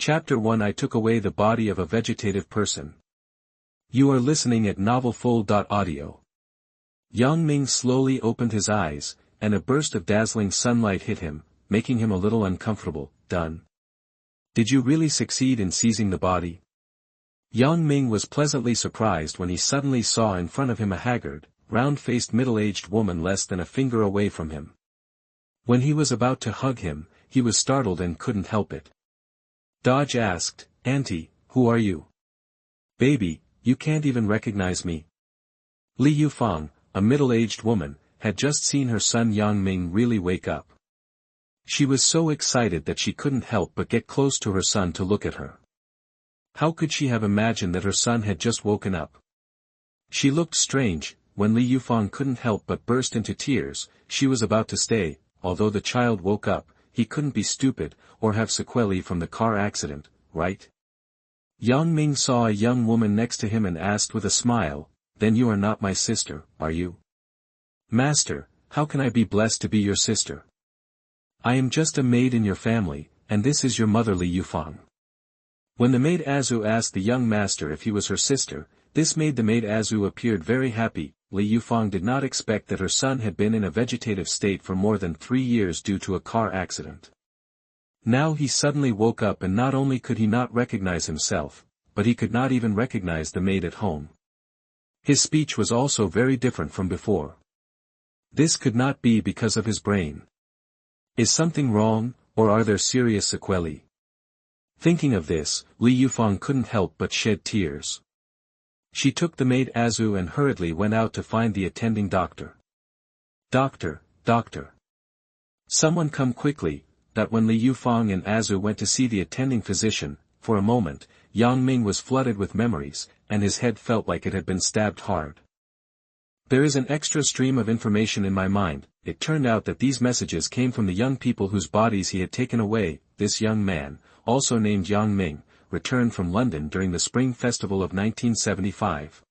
Chapter 1 I took away the body of a vegetative person. You are listening at novelfull.audio. Xiangjiang slowly opened his eyes, and a burst of dazzling sunlight hit him, making him a little uncomfortable. Done. Did you really succeed in seizing the body? Xiangjiang was pleasantly surprised when he suddenly saw in front of him a haggard, round-faced middle-aged woman less than a finger away from him. When he was about to hug him, he was startled and couldn't help it. Dodge asked, "Auntie, who are you?" "Baby, you can't even recognize me." Li Yufang, a middle-aged woman, had just seen her son Xiangjiang really wake up. She was so excited that she couldn't help but get close to her son to look at her. How could she have imagined that her son had just woken up? She looked strange. When Li Yufang couldn't help but burst into tears, she was about to say, although the child woke up, he couldn't be stupid, or have sequelae from the car accident, right? Xiangjiang saw a young woman next to him and asked with a smile, "Then you are not my sister, are you?" "Master, how can I be blessed to be your sister? I am just a maid in your family, and this is your mother Li Yufang." When the maid Azu asked the young master if he was her sister, this made the maid Azu appeared very happy. Li Yufang did not expect that her son had been in a vegetative state for more than 3 years due to a car accident. Now he suddenly woke up and not only could he not recognize himself, but he could not even recognize the maid at home. His speech was also very different from before. This could not be because of his brain. Is something wrong, or are there serious sequelae? Thinking of this, Li Yufang couldn't help but shed tears. She took the maid Azu and hurriedly went out to find the attending doctor. "Doctor, doctor. Someone come quickly." That when Li Yufang and Azu went to see the attending physician, for a moment, Xiangjiang was flooded with memories, and his head felt like it had been stabbed hard. There is an extra stream of information in my mind. It turned out that these messages came from the young people whose bodies he had taken away. This young man, also named Xiangjiang, returned from London during the Spring Festival of 1975.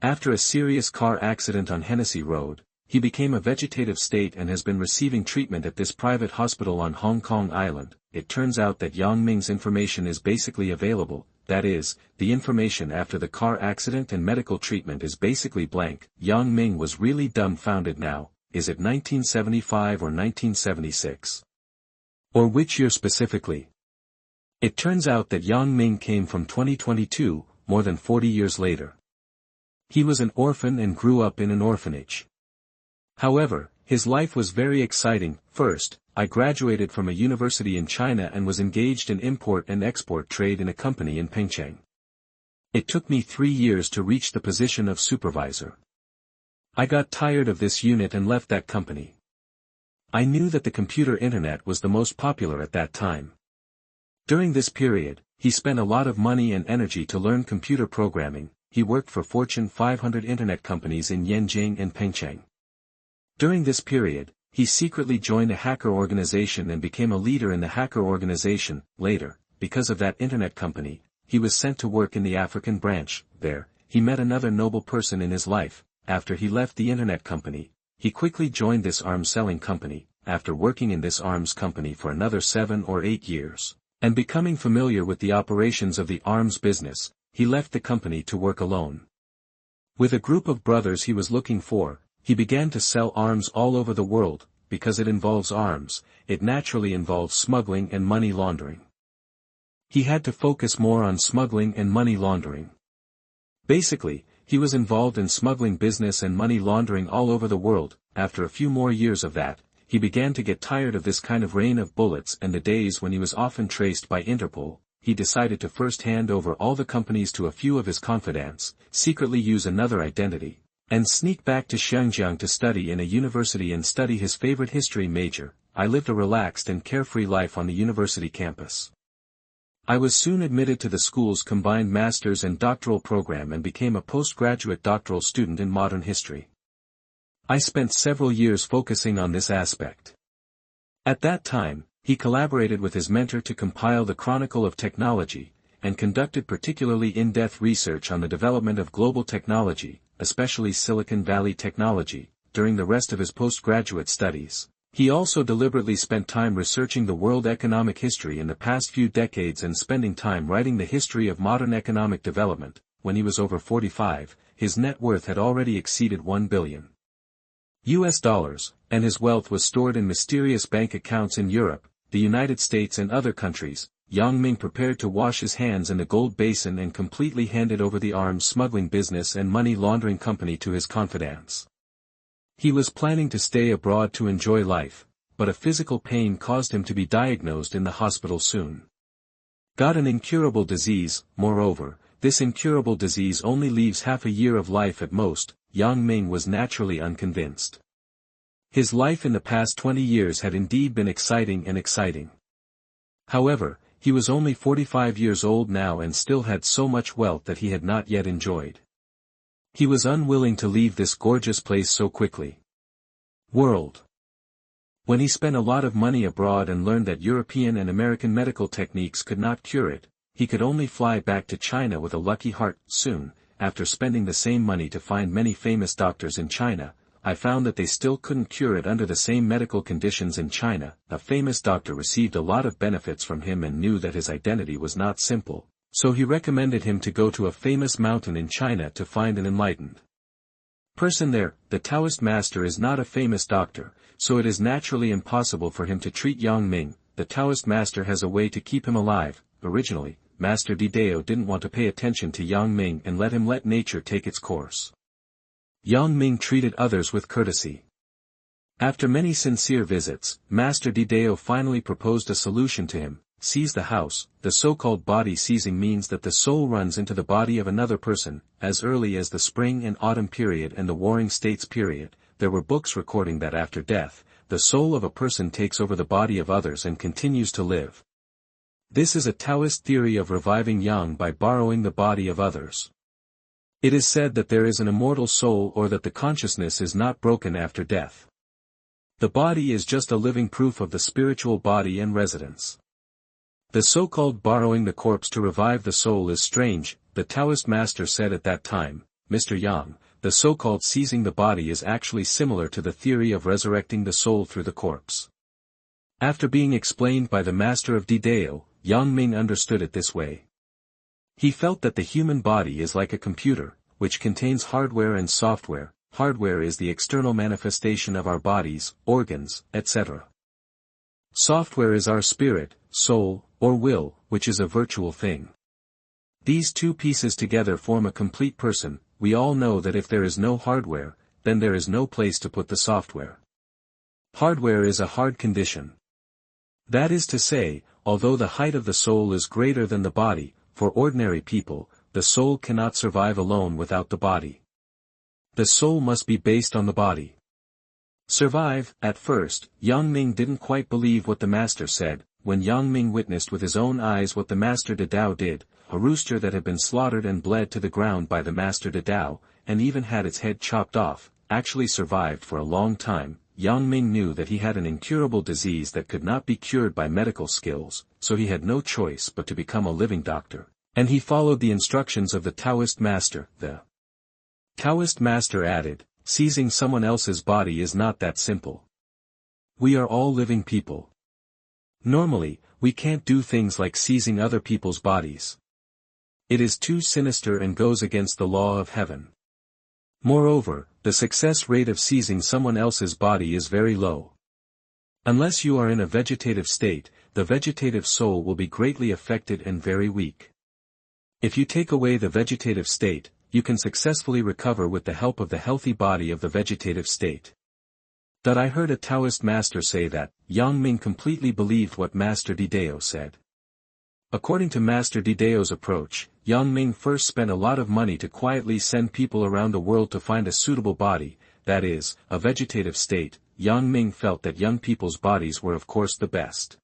After a serious car accident on Hennessy Road, he became a vegetative state and has been receiving treatment at this private hospital on Hong Kong Island. It turns out that Xiangjiang's information is basically available, that is, the information after the car accident and medical treatment is basically blank. Xiangjiang was really dumbfounded now. Is it 1975 or 1976? Or which year specifically? It turns out that Xiangjiang came from 2022, more than 40 years later. He was an orphan and grew up in an orphanage. However, his life was very exciting. First, I graduated from a university in China and was engaged in import and export trade in a company in Pengcheng. It took me 3 years to reach the position of supervisor. I got tired of this unit and left that company. I knew that the computer internet was the most popular at that time. During this period, he spent a lot of money and energy to learn computer programming. He worked for Fortune 500 internet companies in Xiangjiang and Pengcheng. During this period, he secretly joined a hacker organization and became a leader in the hacker organization. Later, because of that internet company, he was sent to work in the African branch. There, he met another noble person in his life. After he left the internet company, he quickly joined this arms selling company. After working in this arms company for another 7 or 8 years, and becoming familiar with the operations of the arms business, he left the company to work alone. With a group of brothers he was looking for, he began to sell arms all over the world. Because it involves arms, it naturally involves smuggling and money laundering. He had to focus more on smuggling and money laundering. Basically, he was involved in smuggling business and money laundering all over the world. After a few more years of that, he began to get tired of this kind of rain of bullets and the days when he was often traced by Interpol. He decided to first hand over all the companies to a few of his confidants, secretly use another identity, and sneak back to Xiangjiang to study in a university and study his favorite history major. I lived a relaxed and carefree life on the university campus. I was soon admitted to the school's combined master's and doctoral program and became a postgraduate doctoral student in modern history. I spent several years focusing on this aspect. At that time, he collaborated with his mentor to compile the Chronicle of Technology, and conducted particularly in-depth research on the development of global technology, especially Silicon Valley technology. During the rest of his postgraduate studies, He also deliberately spent time researching the world economic history in the past few decades and spending time writing the history of modern economic development. When he was over 45, his net worth had already exceeded $1 billion US, and his wealth was stored in mysterious bank accounts in Europe, the United States and other countries. Yang Ming prepared to wash his hands in the gold basin and completely handed over the arms smuggling business and money laundering company to his confidants. He was planning to stay abroad to enjoy life, but a physical pain caused him to be diagnosed in the hospital soon. Got an incurable disease. Moreover, this incurable disease only leaves half a year of life at most. Yang Ming was naturally unconvinced. His life in the past 20 years had indeed been exciting. However, he was only 45 years old now and still had so much wealth that he had not yet enjoyed. He was unwilling to leave this gorgeous place so quickly. World. When he spent a lot of money abroad and learned that European and American medical techniques could not cure it, he could only fly back to China with a lucky heart. Soon, after spending the same money to find many famous doctors in China, I found that they still couldn't cure it under the same medical conditions in China. A famous doctor received a lot of benefits from him and knew that his identity was not simple, so he recommended him to go to a famous mountain in China to find an enlightened person there. The Taoist master is not a famous doctor, so it is naturally impossible for him to treat Yang Ming. The Taoist master has a way to keep him alive. Originally, Master Didao didn't want to pay attention to Yang Ming and let nature take its course. Yang Ming treated others with courtesy. After many sincere visits, Master Didao finally proposed a solution to him: seize the house. The so-called body seizing means that the soul runs into the body of another person. As early as the spring and autumn period and the Warring States period, there were books recording that after death, the soul of a person takes over the body of others and continues to live. This is a Taoist theory of reviving yang by borrowing the body of others. It is said that there is an immortal soul, or that the consciousness is not broken after death. The body is just a living proof of the spiritual body and residence. The so-called borrowing the corpse to revive the soul is strange, the Taoist master said at that time. Mr. Yang, the so-called seizing the body is actually similar to the theory of resurrecting the soul through the corpse. After being explained by the master of Didao, Yang Ming understood it this way. He felt that the human body is like a computer, which contains hardware and software. Hardware is the external manifestation of our bodies, organs, etc. Software is our spirit, soul, or will, which is a virtual thing. These two pieces together form a complete person. We all know that if there is no hardware, then there is no place to put the software. Hardware is a hard condition. That is to say, although the height of the soul is greater than the body, for ordinary people, the soul cannot survive alone without the body. The soul must be based on the body. Survive. At first, Yang Ming didn't quite believe what the master said. When Yang Ming witnessed with his own eyes what the Master Didao did, a rooster that had been slaughtered and bled to the ground by the Master Didao, and even had its head chopped off, actually survived for a long time, Yang Ming knew that he had an incurable disease that could not be cured by medical skills, so he had no choice but to become a living doctor, and he followed the instructions of the Taoist master. The Taoist master added, seizing someone else's body is not that simple. We are all living people. Normally, we can't do things like seizing other people's bodies. It is too sinister and goes against the law of heaven. Moreover, the success rate of seizing someone else's body is very low. Unless you are in a vegetative state, the vegetative soul will be greatly affected and very weak. If you take away the vegetative state, you can successfully recover with the help of the healthy body of the vegetative state. That I heard a Taoist master say that. Yang Ming completely believed what Master Didao said. According to Master Didao's approach, Yang Ming first spent a lot of money to quietly send people around the world to find a suitable body, that is, a vegetative state. Yang Ming felt that young people's bodies were of course the best.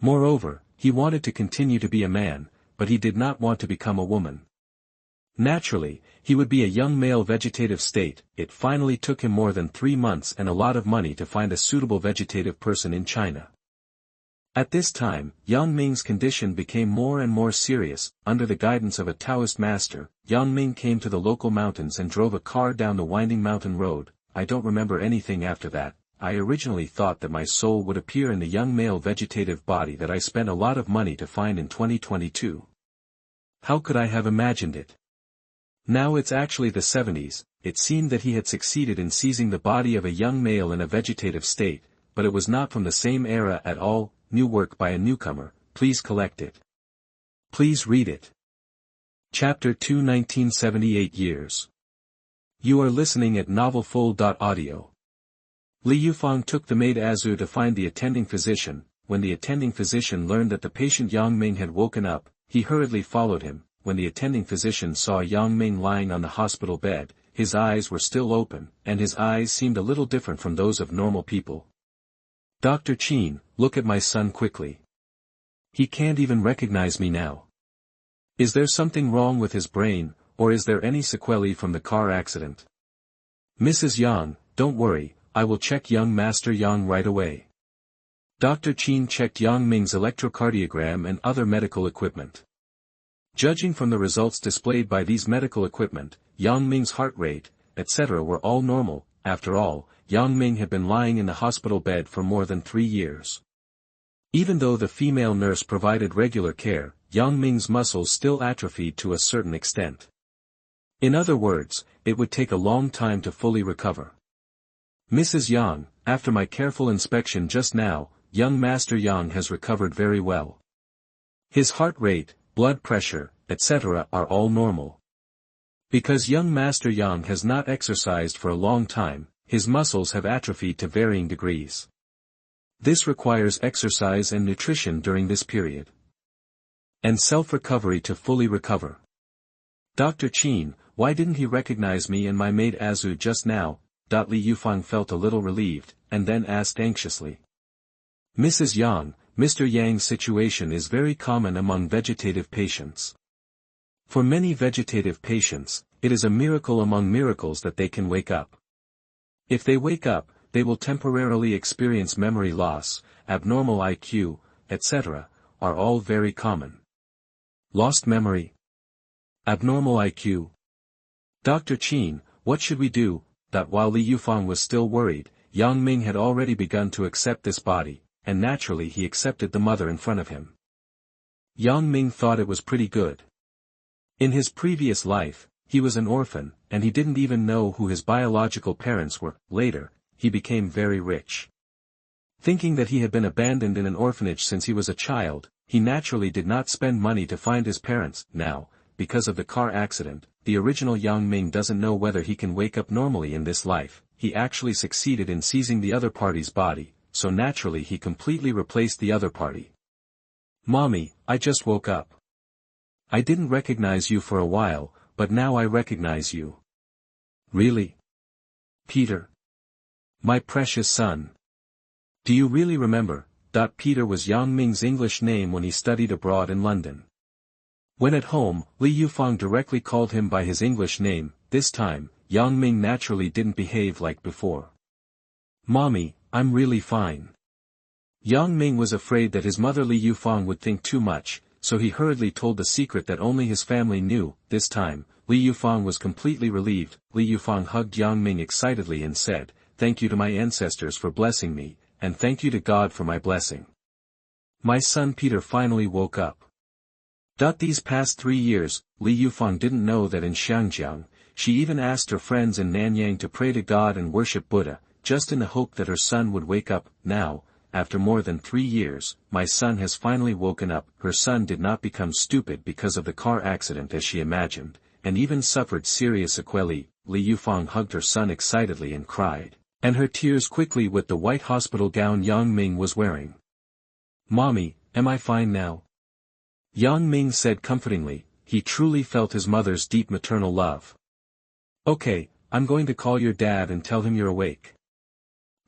Moreover, he wanted to continue to be a man, but he did not want to become a woman. Naturally, he would be a young male vegetative state. It finally took him more than 3 months and a lot of money to find a suitable vegetative person in China. At this time, Yang Ming's condition became more and more serious. Under the guidance of a Taoist master, Yang Ming came to the local mountains and drove a car down the winding mountain road. I don't remember anything after that. I originally thought that my soul would appear in the young male vegetative body that I spent a lot of money to find in 2022. How could I have imagined it? Now it's actually the 70s, it seemed that he had succeeded in seizing the body of a young male in a vegetative state, but it was not from the same era at all. New work by a newcomer, please collect it. Please read it. Chapter 2 1978 Years. You are listening at novelfull.audio. Li Yufang took the maid Azu to find the attending physician. When the attending physician learned that the patient Yang Ming had woken up, he hurriedly followed him. When the attending physician saw Yang Ming lying on the hospital bed, his eyes were still open, and his eyes seemed a little different from those of normal people. Dr. Qin, look at my son quickly. He can't even recognize me now. Is there something wrong with his brain, or is there any sequelae from the car accident? Mrs. Yang, don't worry, I will check young Master Yang right away. Dr. Qin checked Yang Ming's electrocardiogram and other medical equipment. Judging from the results displayed by these medical equipment, Yang Ming's heart rate, etc. were all normal. After all, Yang Ming had been lying in the hospital bed for more than 3 years. Even though the female nurse provided regular care, Yang Ming's muscles still atrophied to a certain extent. In other words, it would take a long time to fully recover. Mrs. Yang, after my careful inspection just now, young Master Yang has recovered very well. His heart rate, blood pressure, etc. are all normal. Because young Master Yang has not exercised for a long time, his muscles have atrophied to varying degrees. This requires exercise and nutrition during this period. And self-recovery to fully recover. Dr. Qin, why didn't he recognize me and my maid Azu just now? Li Yufang felt a little relieved, and then asked anxiously. Mrs. Yang, Mr. Yang's situation is very common among vegetative patients. For many vegetative patients, it is a miracle among miracles that they can wake up. If they wake up, they will temporarily experience memory loss, abnormal IQ, etc., are all very common. Lost memory. Abnormal IQ. Dr. Qin, what should we do? While Li Yufang was still worried, Yang Ming had already begun to accept this body, and naturally he accepted the mother in front of him. Yang Ming thought it was pretty good. In his previous life, he was an orphan, and he didn't even know who his biological parents were. Later, he became very rich. Thinking that he had been abandoned in an orphanage since he was a child, he naturally did not spend money to find his parents. Now, because of the car accident, the original Yang Ming doesn't know whether he can wake up normally in this life. He actually succeeded in seizing the other party's body, so naturally he completely replaced the other party. Mommy, I just woke up. I didn't recognize you for a while, but now I recognize you. Really? Peter. My precious son. Do you really remember? Peter was Yang Ming's English name when he studied abroad in London. When at home, Li Yufang directly called him by his English name. This time, Yang Ming naturally didn't behave like before. Mommy, I'm really fine. Yang Ming was afraid that his mother Li Yufang would think too much, so he hurriedly told the secret that only his family knew. This time, Li Yufang was completely relieved. Li Yufang hugged Yang Ming excitedly and said, "Thank you to my ancestors for blessing me, and thank you to God for my blessing. My son Peter finally woke up." These past 3 years, Li Yufang didn't know that in Xiangjiang, she even asked her friends in Nanyang to pray to God and worship Buddha, just in the hope that her son would wake up. Now, after more than 3 years, my son has finally woken up. Her son did not become stupid because of the car accident as she imagined, and even suffered serious sequelae. Li Yufang hugged her son excitedly and cried, and her tears quickly with the white hospital gown Yang Ming was wearing. "Mommy, am I fine now?" Yang Ming said comfortingly. He truly felt his mother's deep maternal love. "Okay, I'm going to call your dad and tell him you're awake."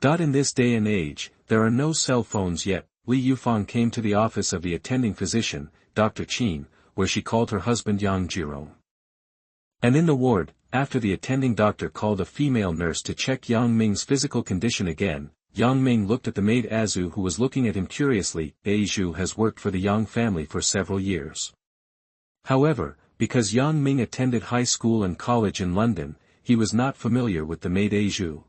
In this day and age, there are no cell phones yet. Li Yufang came to the office of the attending physician, Dr. Qin, where she called her husband Xiangjiang. And in the ward, after the attending doctor called a female nurse to check Yang Ming's physical condition again, Yang Ming looked at the maid Azu who was looking at him curiously. Azu has worked for the Yang family for several years. However, because Yang Ming attended high school and college in London, he was not familiar with the maid Azu.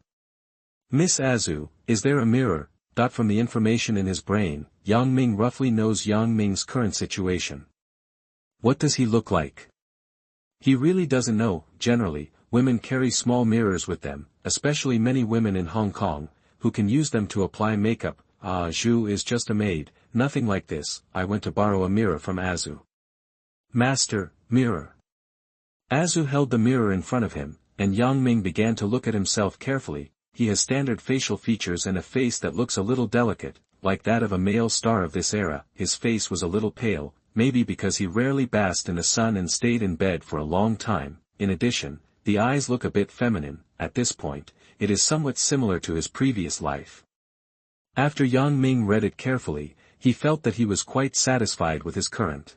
Miss Azu, is there a mirror? From the information in his brain, Yang Ming roughly knows Yang Ming's current situation. What does he look like? He really doesn't know. Generally, women carry small mirrors with them, especially many women in Hong Kong, who can use them to apply makeup. Zhu is just a maid, nothing like this. I went to borrow a mirror from Azu. Master, mirror. Azu held the mirror in front of him, and Yang Ming began to look at himself carefully. He has standard facial features and a face that looks a little delicate, like that of a male star of this era. His face was a little pale, maybe because he rarely basked in the sun and stayed in bed for a long time. In addition, the eyes look a bit feminine. At this point, it is somewhat similar to his previous life. After Yang Ming read it carefully, he felt that he was quite satisfied with his current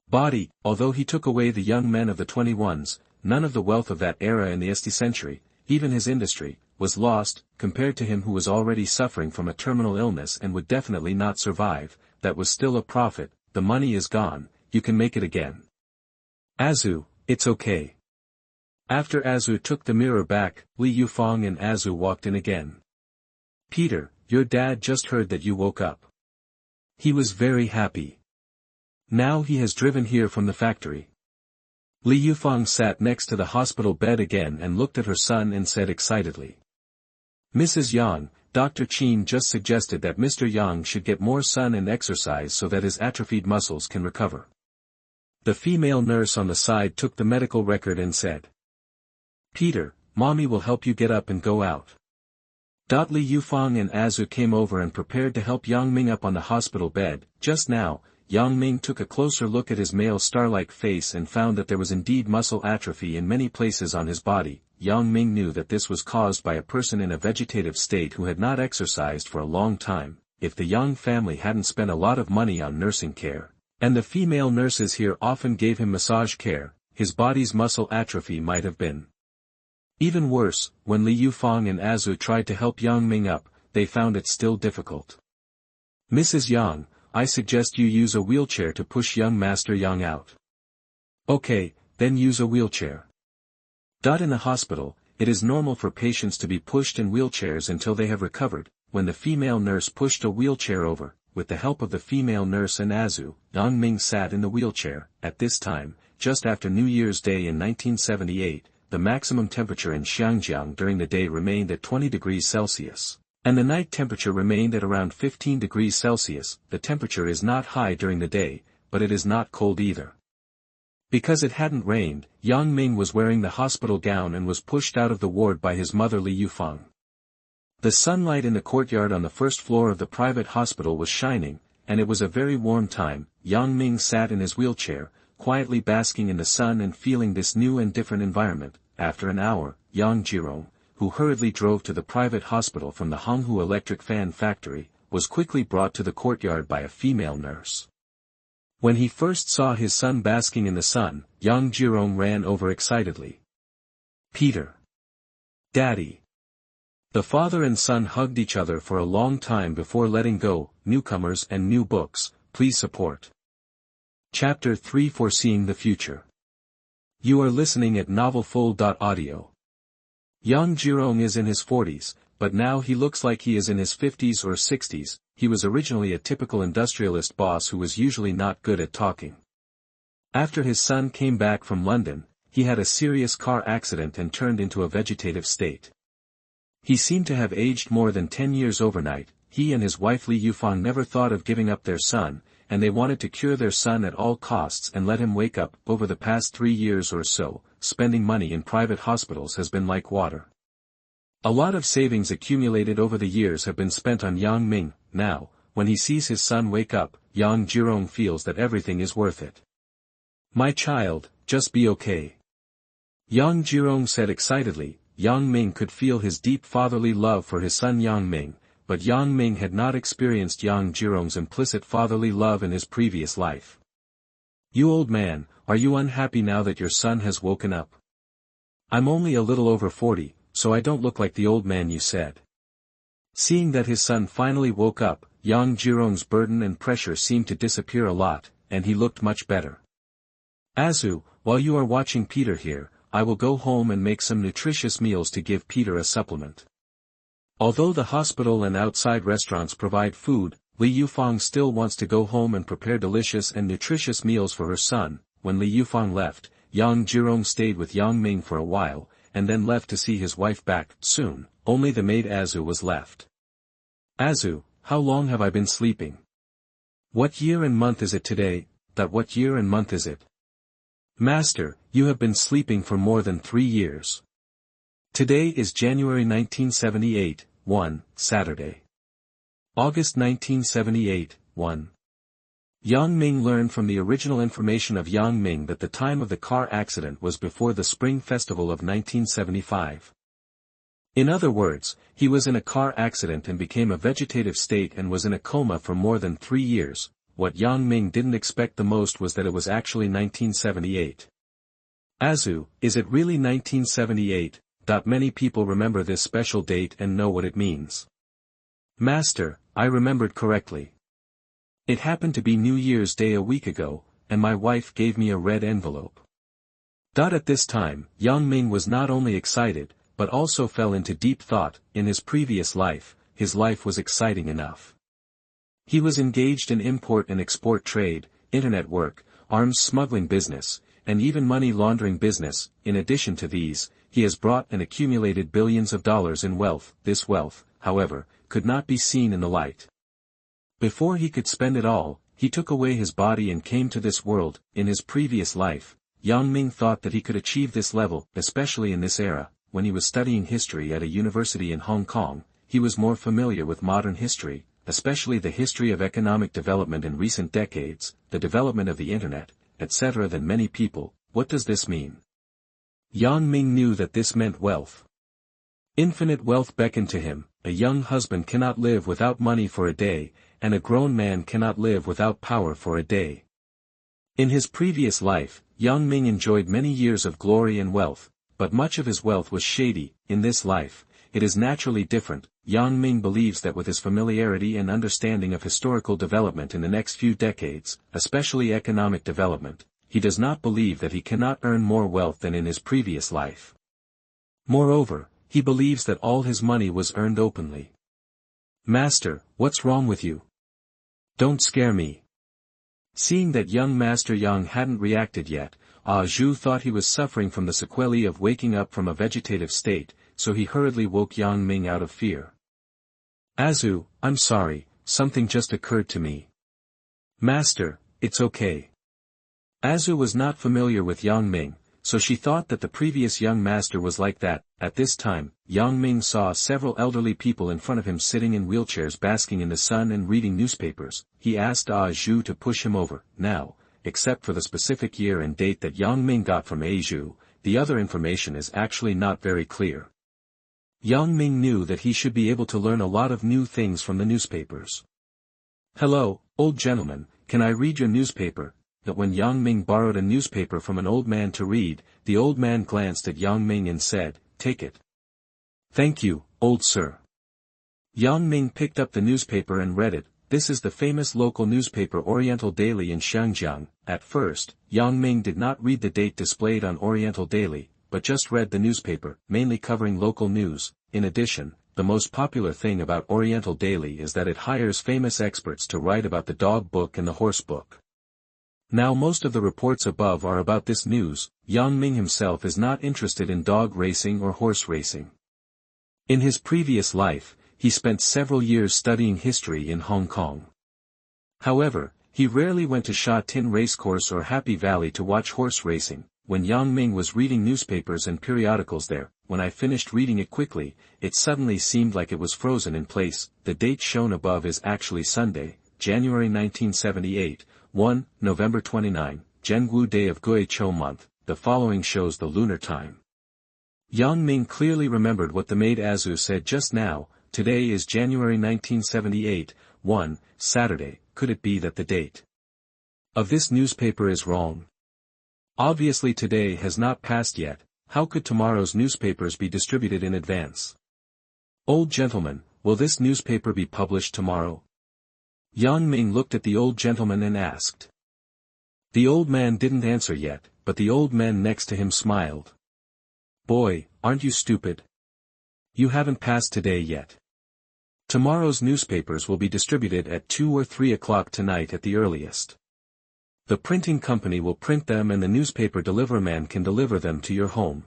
body. Although he took away the young men of the 21s, none of the wealth of that era in the st century, even his industry, was lost, compared to him who was already suffering from a terminal illness and would definitely not survive. That was still a profit. The money is gone, you can make it again. Azu, it's okay. After Azu took the mirror back, Li Yufeng and Azu walked in again. Peter, your dad just heard that you woke up. He was very happy. Now he has driven here from the factory. Li Yufeng sat next to the hospital bed again and looked at her son and said excitedly. Mrs. Yang, Dr. Qin just suggested that Mr. Yang should get more sun and exercise so that his atrophied muscles can recover. The female nurse on the side took the medical record and said. Peter, Mommy will help you get up and go out. Li Yufeng and Azu came over and prepared to help Yang Ming up on the hospital bed. Just now, Yang Ming took a closer look at his male star-like face and found that there was indeed muscle atrophy in many places on his body. Yang Ming knew that this was caused by a person in a vegetative state who had not exercised for a long time. If the Yang family hadn't spent a lot of money on nursing care, and the female nurses here often gave him massage care, his body's muscle atrophy might have been even worse. When Li Yufeng and Azu tried to help Yang Ming up, they found it still difficult. Mrs. Yang, I suggest you use a wheelchair to push young Master Yang out. Okay, then use a wheelchair. In the hospital, it is normal for patients to be pushed in wheelchairs until they have recovered. When the female nurse pushed a wheelchair over, with the help of the female nurse and Azu, Yang Ming sat in the wheelchair. At this time, just after New Year's Day in 1978, the maximum temperature in Xiangjiang during the day remained at 20 degrees Celsius. And the night temperature remained at around 15 degrees Celsius. The temperature is not high during the day, but it is not cold either. Because it hadn't rained, Yang Ming was wearing the hospital gown and was pushed out of the ward by his mother Li Yufeng. The sunlight in the courtyard on the first floor of the private hospital was shining, and it was a very warm time. Yang Ming sat in his wheelchair, quietly basking in the sun and feeling this new and different environment. After an hour, Xiangjiang, who hurriedly drove to the private hospital from the Honghu electric fan factory, was quickly brought to the courtyard by a female nurse. When he first saw his son basking in the sun, Xiangjiang ran over excitedly. Peter. Daddy. The father and son hugged each other for a long time before letting go. Newcomers and new books, please support. Chapter 3 Foreseeing the Future. You are listening at novelfull.audio. Xiangjiang is in his 40s, but now he looks like he is in his 50s or 60s. He was originally a typical industrialist boss who was usually not good at talking. After his son came back from London, he had a serious car accident and turned into a vegetative state. He seemed to have aged more than 10 years overnight. He and his wife Li Yufeng never thought of giving up their son, and they wanted to cure their son at all costs and let him wake up. Over the past 3 years or so, spending money in private hospitals has been like water. A lot of savings accumulated over the years have been spent on Yang Ming. Now, when he sees his son wake up, Xiangjiang feels that everything is worth it. My child, just be okay. Xiangjiang said excitedly. Yang Ming could feel his deep fatherly love for his son Yang Ming, but Yang Ming had not experienced Xiangjiang's implicit fatherly love in his previous life. You old man, are you unhappy now that your son has woken up? I'm only a little over 40, so I don't look like the old man you said. Seeing that his son finally woke up, Xiangjiang's burden and pressure seemed to disappear a lot, and he looked much better. Azu, while you are watching Peter here, I will go home and make some nutritious meals to give Peter a supplement. Although the hospital and outside restaurants provide food, Li Yufang still wants to go home and prepare delicious and nutritious meals for her son. When Li Yufang left, Yang Jirong stayed with Yang Ming for a while, and then left to see his wife back. Soon, only the maid Azu was left. Azu, how long have I been sleeping? What year and month is it today? What year and month is it? Master, you have been sleeping for more than 3 years. Today is January 1978, 1, Saturday. August 1978, 1. Yang Ming learned from the original information of Yang Ming that the time of the car accident was before the Spring Festival of 1975. In other words, he was in a car accident and became a vegetative state and was in a coma for more than 3 years. What Yang Ming didn't expect the most was that it was actually 1978. Azu, is it really 1978? Many people remember this special date and know what it means. Master, I remembered correctly. It happened to be New Year's Day a week ago, and my wife gave me a red envelope. At this time, Yang Ming was not only excited, but also fell into deep thought. In his previous life, his life was exciting enough. He was engaged in import and export trade, internet work, arms smuggling business, and even money laundering business. In addition to these, he has brought and accumulated billions of dollars in wealth. This wealth, however, could not be seen in the light. Before he could spend it all, he took away his body and came to this world. In his previous life, Yang Ming thought that he could achieve this level, especially in this era. When he was studying history at a university in Hong Kong, he was more familiar with modern history, especially the history of economic development in recent decades, the development of the internet, etc. than many people. What does this mean? Yang Ming knew that this meant wealth. Infinite wealth beckoned to him. A young husband cannot live without money for a day, and a grown man cannot live without power for a day. In his previous life, Yang Ming enjoyed many years of glory and wealth, but much of his wealth was shady. In this life, it is naturally different. Yang Ming believes that with his familiarity and understanding of historical development in the next few decades, especially economic development, he does not believe that he cannot earn more wealth than in his previous life. Moreover, he believes that all his money was earned openly. Master, what's wrong with you? Don't scare me. Seeing that young Master Yang hadn't reacted yet, Zhu thought he was suffering from the sequelae of waking up from a vegetative state, so he hurriedly woke Yang Ming out of fear. Azu, I'm sorry, something just occurred to me. Master, it's okay. Azu was not familiar with Yang Ming, so she thought that the previous young master was like that. At this time, Yang Ming saw several elderly people in front of him sitting in wheelchairs basking in the sun and reading newspapers. He asked Zhu to push him over. Now, except for the specific year and date that Yang Ming got from Zhu, the other information is actually not very clear. Yang Ming knew that he should be able to learn a lot of new things from the newspapers. Hello, old gentleman, can I read your newspaper? That when Yang Ming borrowed a newspaper from an old man to read, the old man glanced at Yang Ming and said, "Take it." "Thank you, old sir." Yang Ming picked up the newspaper and read it. This is the famous local newspaper Oriental Daily in Xiangjiang. At first, Yang Ming did not read the date displayed on Oriental Daily, but just read the newspaper, mainly covering local news. In addition, the most popular thing about Oriental Daily is that it hires famous experts to write about the dog book and the horse book. Now most of the reports above are about this news. Yang Ming himself is not interested in dog racing or horse racing. In his previous life, he spent several years studying history in Hong Kong. However, he rarely went to Sha Tin Racecourse or Happy Valley to watch horse racing. When Yang Ming was reading newspapers and periodicals there, when I finished reading it quickly, it suddenly seemed like it was frozen in place. The date shown above is actually Sunday, January 1978, 1, November 29, Zhengu Day of Gui Chou month. The following shows the lunar time. Yang Ming clearly remembered what the maid Azu said just now. Today is January 1978, 1, Saturday. Could it be that the date of this newspaper is wrong? Obviously today has not passed yet. How could tomorrow's newspapers be distributed in advance? Old gentleman, will this newspaper be published tomorrow? Yang Ming looked at the old gentleman and asked. The old man didn't answer yet, but the old man next to him smiled. Boy, aren't you stupid? You haven't passed today yet. Tomorrow's newspapers will be distributed at 2 or 3 o'clock tonight at the earliest. The printing company will print them and the newspaper deliverman can deliver them to your home.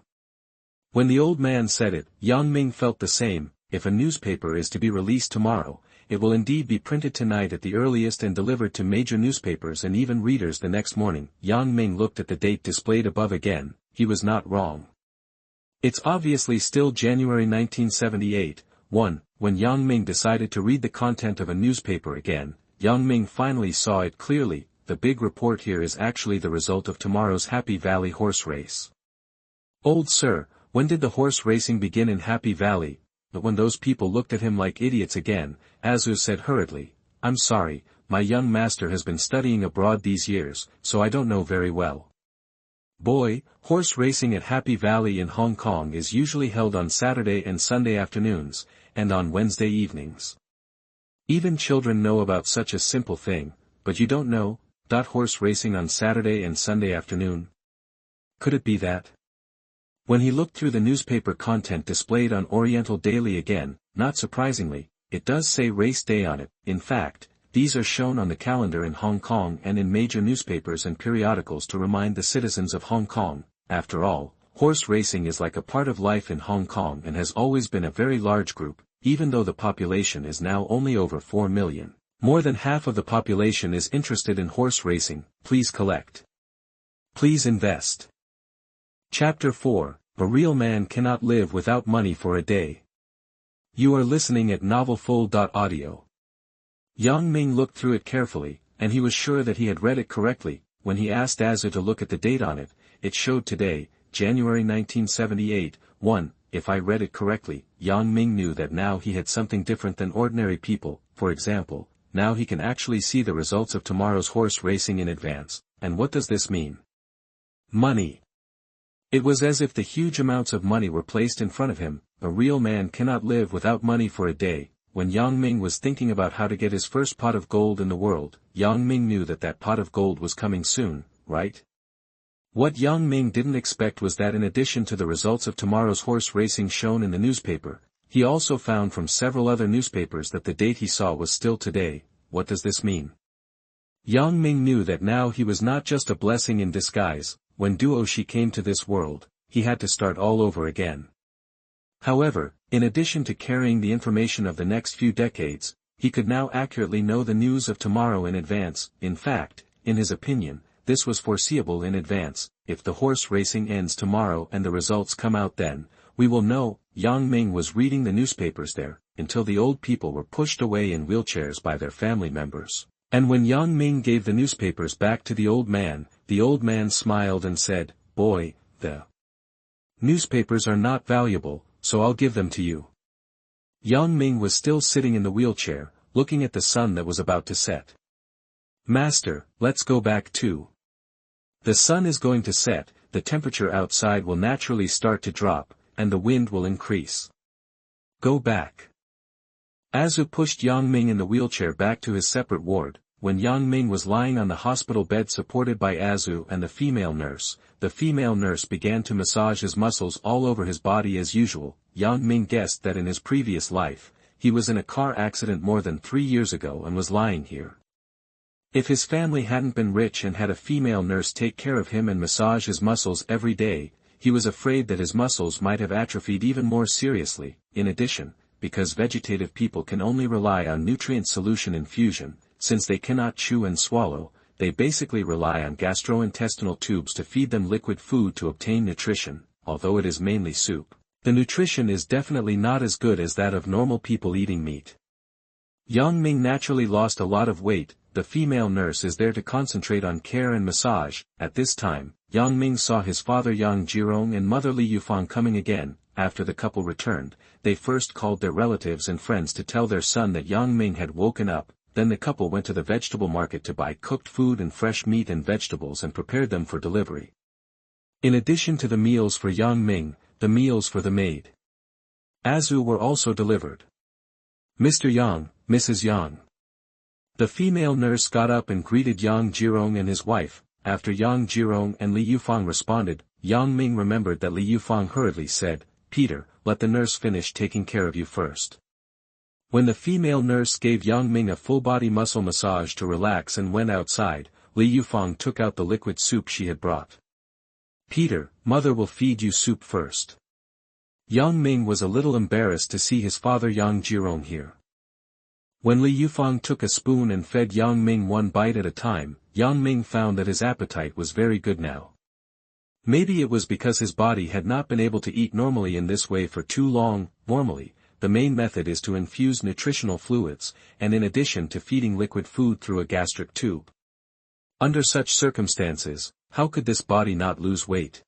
When the old man said it, Yang Ming felt the same. If a newspaper is to be released tomorrow, it will indeed be printed tonight at the earliest and delivered to major newspapers and even readers the next morning. Yang Ming looked at the date displayed above again. He was not wrong. It's obviously still January 1978, when Yang Ming decided to read the content of a newspaper again. Yang Ming finally saw it clearly. The big report here is actually the result of tomorrow's Happy Valley horse race. Old sir, when did the horse racing begin in Happy Valley? But when those people looked at him like idiots again, Azu said hurriedly, I'm sorry, my young master has been studying abroad these years, so I don't know very well. Boy, horse racing at Happy Valley in Hong Kong is usually held on Saturday and Sunday afternoons, and on Wednesday evenings. Even children know about such a simple thing, but you don't know, horse racing on Saturday and Sunday afternoon? Could it be that? When he looked through the newspaper content displayed on Oriental Daily again, not surprisingly, it does say race day on it. In fact, these are shown on the calendar in Hong Kong and in major newspapers and periodicals to remind the citizens of Hong Kong. After all, horse racing is like a part of life in Hong Kong and has always been a very large group, even though the population is now only over 4 million. More than half of the population is interested in horse racing. Please collect. Please invest. Chapter 4, A Real Man Cannot Live Without Money for a Day. You are listening at novelfull.audio. Yang Ming looked through it carefully, and he was sure that he had read it correctly. When he asked Azu to look at the date on it, it showed today, January 1978, If I read it correctly, Yang Ming knew that now he had something different than ordinary people. For example, now he can actually see the results of tomorrow's horse racing in advance. And what does this mean? Money. It was as if the huge amounts of money were placed in front of him. A real man cannot live without money for a day. When Yang Ming was thinking about how to get his first pot of gold in the world, Yang Ming knew that that pot of gold was coming soon, right? What Yang Ming didn't expect was that in addition to the results of tomorrow's horse racing shown in the newspaper, he also found from several other newspapers that the date he saw was still today. What does this mean? Yang Ming knew that now he was not just a blessing in disguise. When Duoshi came to this world, he had to start all over again. However, in addition to carrying the information of the next few decades, he could now accurately know the news of tomorrow in advance. In fact, in his opinion, this was foreseeable in advance. If the horse racing ends tomorrow and the results come out then, we will know. Yang Ming was reading the newspapers there, until the old people were pushed away in wheelchairs by their family members. And when Yang Ming gave the newspapers back to the old man smiled and said, Boy, the newspapers are not valuable, so I'll give them to you. Yang Ming was still sitting in the wheelchair, looking at the sun that was about to set. Master, let's go back too. The sun is going to set, the temperature outside will naturally start to drop, and the wind will increase. Go back. Azu pushed Yang Ming in the wheelchair back to his separate ward. When Yang Ming was lying on the hospital bed supported by Azu and the female nurse began to massage his muscles all over his body as usual. Yang Ming guessed that in his previous life, he was in a car accident more than 3 years ago and was lying here. If his family hadn't been rich and had a female nurse take care of him and massage his muscles every day, he was afraid that his muscles might have atrophied even more seriously. In addition, because vegetative people can only rely on nutrient solution infusion, since they cannot chew and swallow, they basically rely on gastrointestinal tubes to feed them liquid food to obtain nutrition. Although it is mainly soup, the nutrition is definitely not as good as that of normal people eating meat. Yang Ming naturally lost a lot of weight. The female nurse is there to concentrate on care and massage. At this time, Yang Ming saw his father Xiangjiang and mother Li Yufang coming again. After the couple returned, they first called their relatives and friends to tell their son that Yang Ming had woken up. Then the couple went to the vegetable market to buy cooked food and fresh meat and vegetables and prepared them for delivery. In addition to the meals for Yang Ming, the meals for the maid Azu were also delivered. Mr. Yang, Mrs. Yang. The female nurse got up and greeted Yang Jirong and his wife. After Yang Jirong and Li Yufang responded, Yang Ming remembered that Li Yufang hurriedly said, Peter, let the nurse finish taking care of you first. When the female nurse gave young Ming a full-body muscle massage to relax and went outside, Li Yufeng took out the liquid soup she had brought. "Peter, mother will feed you soup first." Young Ming was a little embarrassed to see his father Xiangjiang here. When Li Yufeng took a spoon and fed Yang Ming one bite at a time, Yang Ming found that his appetite was very good now. Maybe it was because his body had not been able to eat normally in this way for too long. Normally, the main method is to infuse nutritional fluids, and in addition to feeding liquid food through a gastric tube. Under such circumstances, how could this body not lose weight?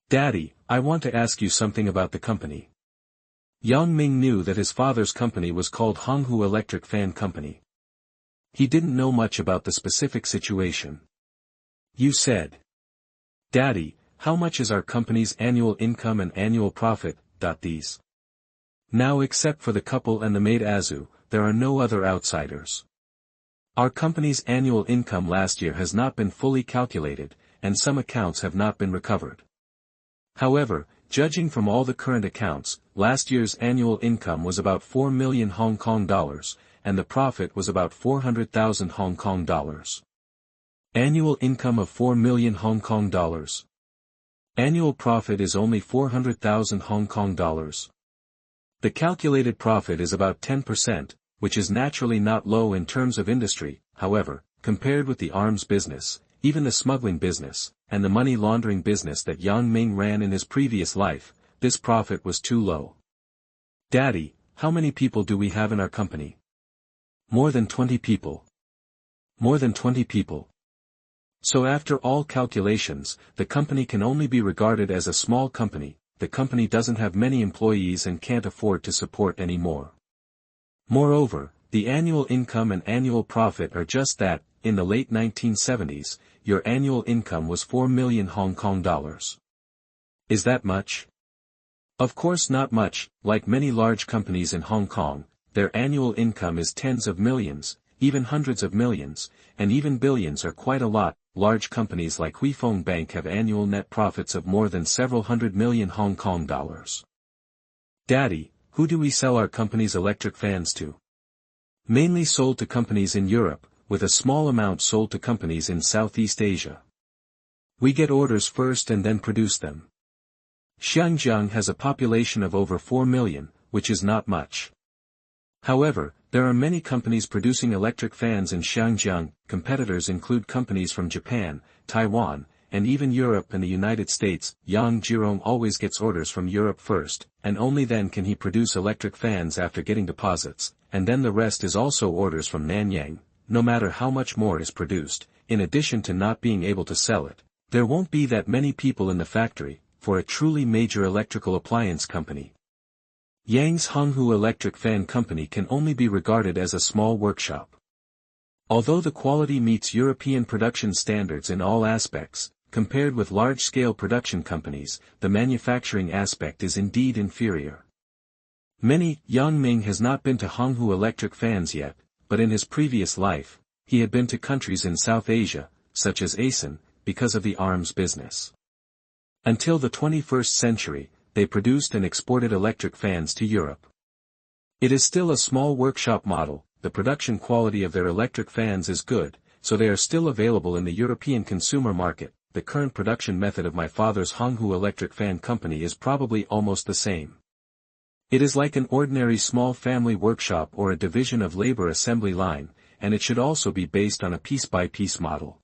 "Daddy, I want to ask you something about the company." Yang Ming knew that his father's company was called Honghu Electric Fan Company. He didn't know much about the specific situation. "You said." "Daddy, how much is our company's annual income and annual profit?" These. Now except for the couple and the maid Azu, there are no other outsiders. Our company's annual income last year has not been fully calculated, and some accounts have not been recovered. However, judging from all the current accounts, last year's annual income was about 4 million Hong Kong dollars, and the profit was about 400,000 Hong Kong dollars. Annual income of 4 million Hong Kong dollars. Annual profit is only 400,000 Hong Kong dollars. The calculated profit is about 10%, which is naturally not low in terms of industry. However, compared with the arms business, even the smuggling business, and the money laundering business that Yang Ming ran in his previous life, this profit was too low. "Daddy, how many people do we have in our company?" "More than 20 people. More than 20 people. So after all calculations, the company can only be regarded as a small company. The company doesn't have many employees and can't afford to support any more. Moreover, the annual income and annual profit are just that. In the late 1970s, your annual income was 4 million Hong Kong dollars. Is that much?" Of course not much. Like many large companies in Hong Kong, their annual income is tens of millions, even hundreds of millions, and even billions are quite a lot. Large companies like Huifeng Bank have annual net profits of more than several hundred million Hong Kong dollars. "Daddy, who do we sell our company's electric fans to?" "Mainly sold to companies in Europe, with a small amount sold to companies in Southeast Asia. We get orders first and then produce them. Xiangjiang has a population of over 4 million, which is not much. However, there are many companies producing electric fans in Xiangjiang. Competitors include companies from Japan, Taiwan, and even Europe and the United States. Xiangjiang always gets orders from Europe first, and only then can he produce electric fans after getting deposits, and then the rest is also orders from Nanyang. No matter how much more is produced, in addition to not being able to sell it, there won't be that many people in the factory, for a truly major electrical appliance company. Yang's Honghu Electric Fan Company can only be regarded as a small workshop. Although the quality meets European production standards in all aspects, compared with large-scale production companies, the manufacturing aspect is indeed inferior. Yang Ming has not been to Honghu Electric Fans yet, but in his previous life, he had been to countries in South Asia, such as ASEAN, because of the arms business. Until the 21st century, they produced and exported electric fans to Europe. It is still a small workshop model. The production quality of their electric fans is good, so they are still available in the European consumer market. The current production method of my father's Honghu Electric Fan Company is probably almost the same. It is like an ordinary small family workshop or a division of labor assembly line, and it should also be based on a piece-by-piece model.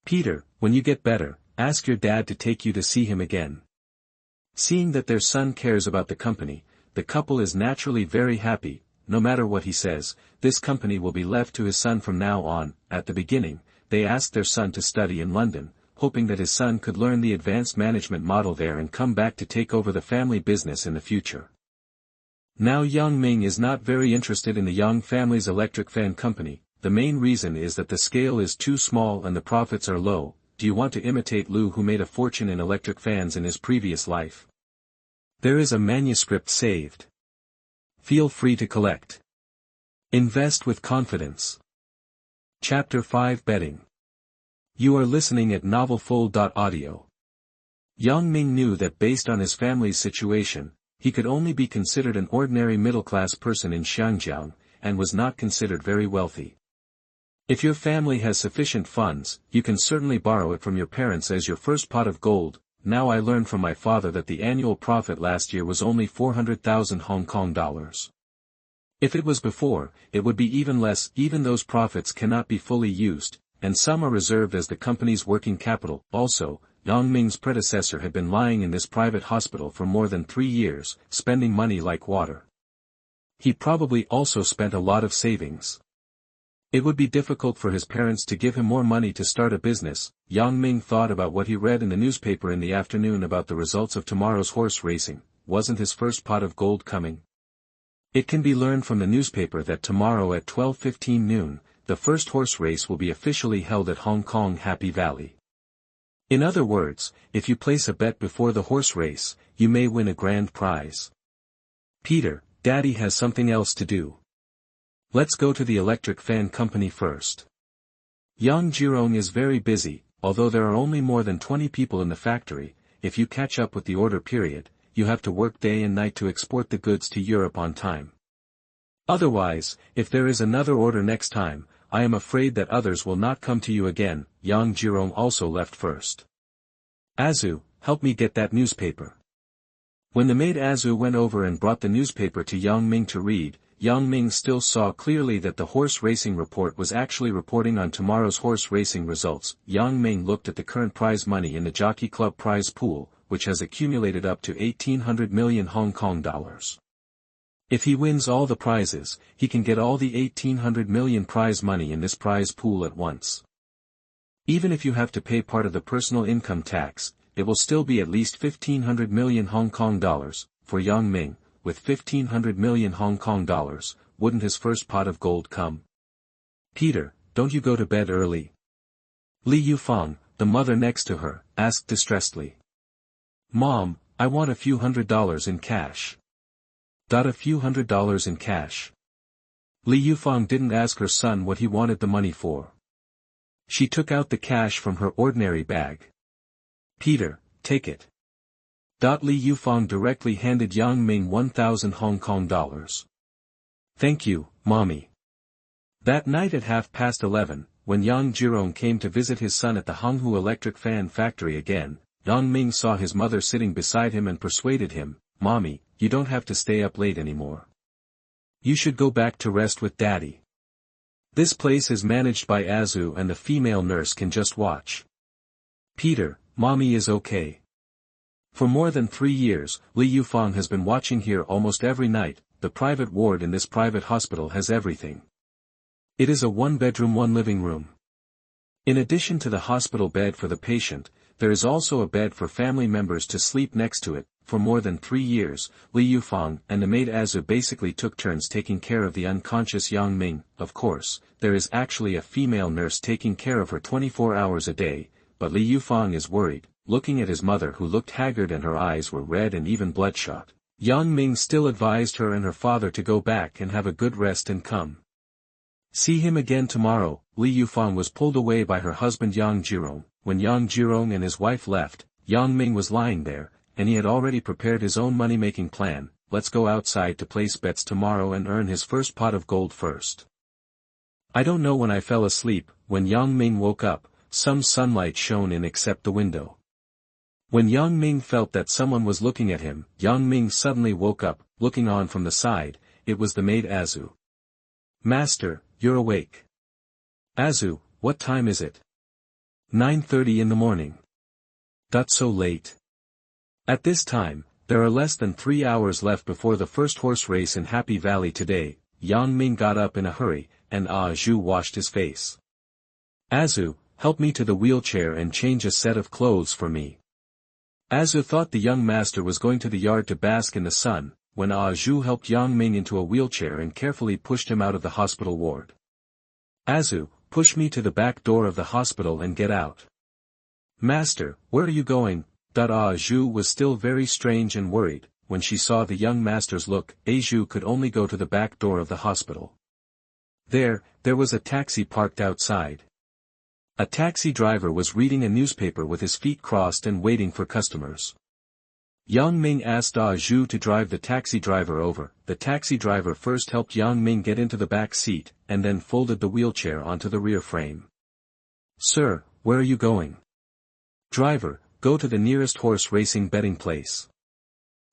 "Peter, when you get better, ask your dad to take you to see him again." Seeing that their son cares about the company, the couple is naturally very happy. No matter what he says, this company will be left to his son from now on. At the beginning, they asked their son to study in London, hoping that his son could learn the advanced management model there and come back to take over the family business in the future. Now Yang Ming is not very interested in the Yang family's electric fan company. The main reason is that the scale is too small and the profits are low. Do you want to imitate Lu, who made a fortune in electric fans in his previous life? There is a manuscript saved. Feel free to collect. Invest with confidence. Chapter 5 Betting. You are listening at novelfull.audio. Yang Ming knew that based on his family's situation, he could only be considered an ordinary middle-class person in Xiangjiang, and was not considered very wealthy. If your family has sufficient funds, you can certainly borrow it from your parents as your first pot of gold. Now I learned from my father that the annual profit last year was only 400,000 Hong Kong dollars. If it was before, it would be even less. Even those profits cannot be fully used, and some are reserved as the company's working capital. Also, Yang Ming's predecessor had been lying in this private hospital for more than 3 years, spending money like water. He probably also spent a lot of savings. It would be difficult for his parents to give him more money to start a business. Yang Ming thought about what he read in the newspaper in the afternoon about the results of tomorrow's horse racing. Wasn't his first pot of gold coming? It can be learned from the newspaper that tomorrow at 12:15 noon, the first horse race will be officially held at Hong Kong Happy Valley. In other words, if you place a bet before the horse race, you may win a grand prize. Peter, Daddy has something else to do. Let's go to the electric fan company first. Xiangjiang is very busy, although there are only more than 20 people in the factory. If you catch up with the order period, you have to work day and night to export the goods to Europe on time. Otherwise, if there is another order next time, I am afraid that others will not come to you again. Xiangjiang also left first. Azu, help me get that newspaper. When the maid Azu went over and brought the newspaper to Yang Ming to read, Yang Ming still saw clearly that the horse racing report was actually reporting on tomorrow's horse racing results. Yang Ming looked at the current prize money in the Jockey Club prize pool, which has accumulated up to 1,800 million Hong Kong dollars. If he wins all the prizes, he can get all the 1,800 million prize money in this prize pool at once. Even if you have to pay part of the personal income tax, it will still be at least 1,500 million Hong Kong dollars, for Yang Ming. With 1,500 million Hong Kong dollars, wouldn't his first pot of gold come? Peter, don't you go to bed early? Li Yufang, the mother next to her, asked distressedly. Mom, I want a few $100s in cash. A few $100s in cash. Li Yufang didn't ask her son what he wanted the money for. She took out the cash from her ordinary bag. Peter, take it. Li Yufang directly handed Yang Ming 1,000 Hong Kong dollars. Thank you, Mommy. That night at 11:30, when Xiangjiang came to visit his son at the Honghu electric fan factory again, Yang Ming saw his mother sitting beside him and persuaded him, Mommy, you don't have to stay up late anymore. You should go back to rest with Daddy. This place is managed by Azu and the female nurse can just watch. Peter, Mommy is okay. For more than 3 years, Li Yufang has been watching here almost every night. The private ward in this private hospital has everything. It is a 1-bedroom 1 living room. In addition to the hospital bed for the patient, there is also a bed for family members to sleep next to it. For more than 3 years, Li Yufang and the maid Azu basically took turns taking care of the unconscious Yang Ming. Of course, there is actually a female nurse taking care of her 24 hours a day, but Li Yufang is worried, looking at his mother who looked haggard and her eyes were red and even bloodshot. Yang Ming still advised her and her father to go back and have a good rest and come. See him again tomorrow. Li Yufang was pulled away by her husband Xiangjiang. When Xiangjiang and his wife left, Yang Ming was lying there, and he had already prepared his own money-making plan. Let's go outside to place bets tomorrow and earn his first pot of gold first. I don't know when I fell asleep. When Yang Ming woke up, some sunlight shone in except the window. When Yang Ming felt that someone was looking at him, Yang Ming suddenly woke up, looking on from the side. It was the maid Azu. Master, you're awake. Azu, what time is it? 9:30 in the morning. So late. At this time, there are less than 3 hours left before the first horse race in Happy Valley today. Yang Ming got up in a hurry, and Azu washed his face. Azu, help me to the wheelchair and change a set of clothes for me. Azu thought the young master was going to the yard to bask in the sun, when Azu helped Yang Ming into a wheelchair and carefully pushed him out of the hospital ward. Azu, push me to the back door of the hospital and get out. Master, where are you going? Azu was still very strange and worried. When she saw the young master's look, Azu could only go to the back door of the hospital. There was a taxi parked outside. A taxi driver was reading a newspaper with his feet crossed and waiting for customers. Yang Ming asked Zhu to drive the taxi driver over. The taxi driver first helped Yang Ming get into the back seat, and then folded the wheelchair onto the rear frame. Sir, where are you going? Driver, go to the nearest horse racing betting place.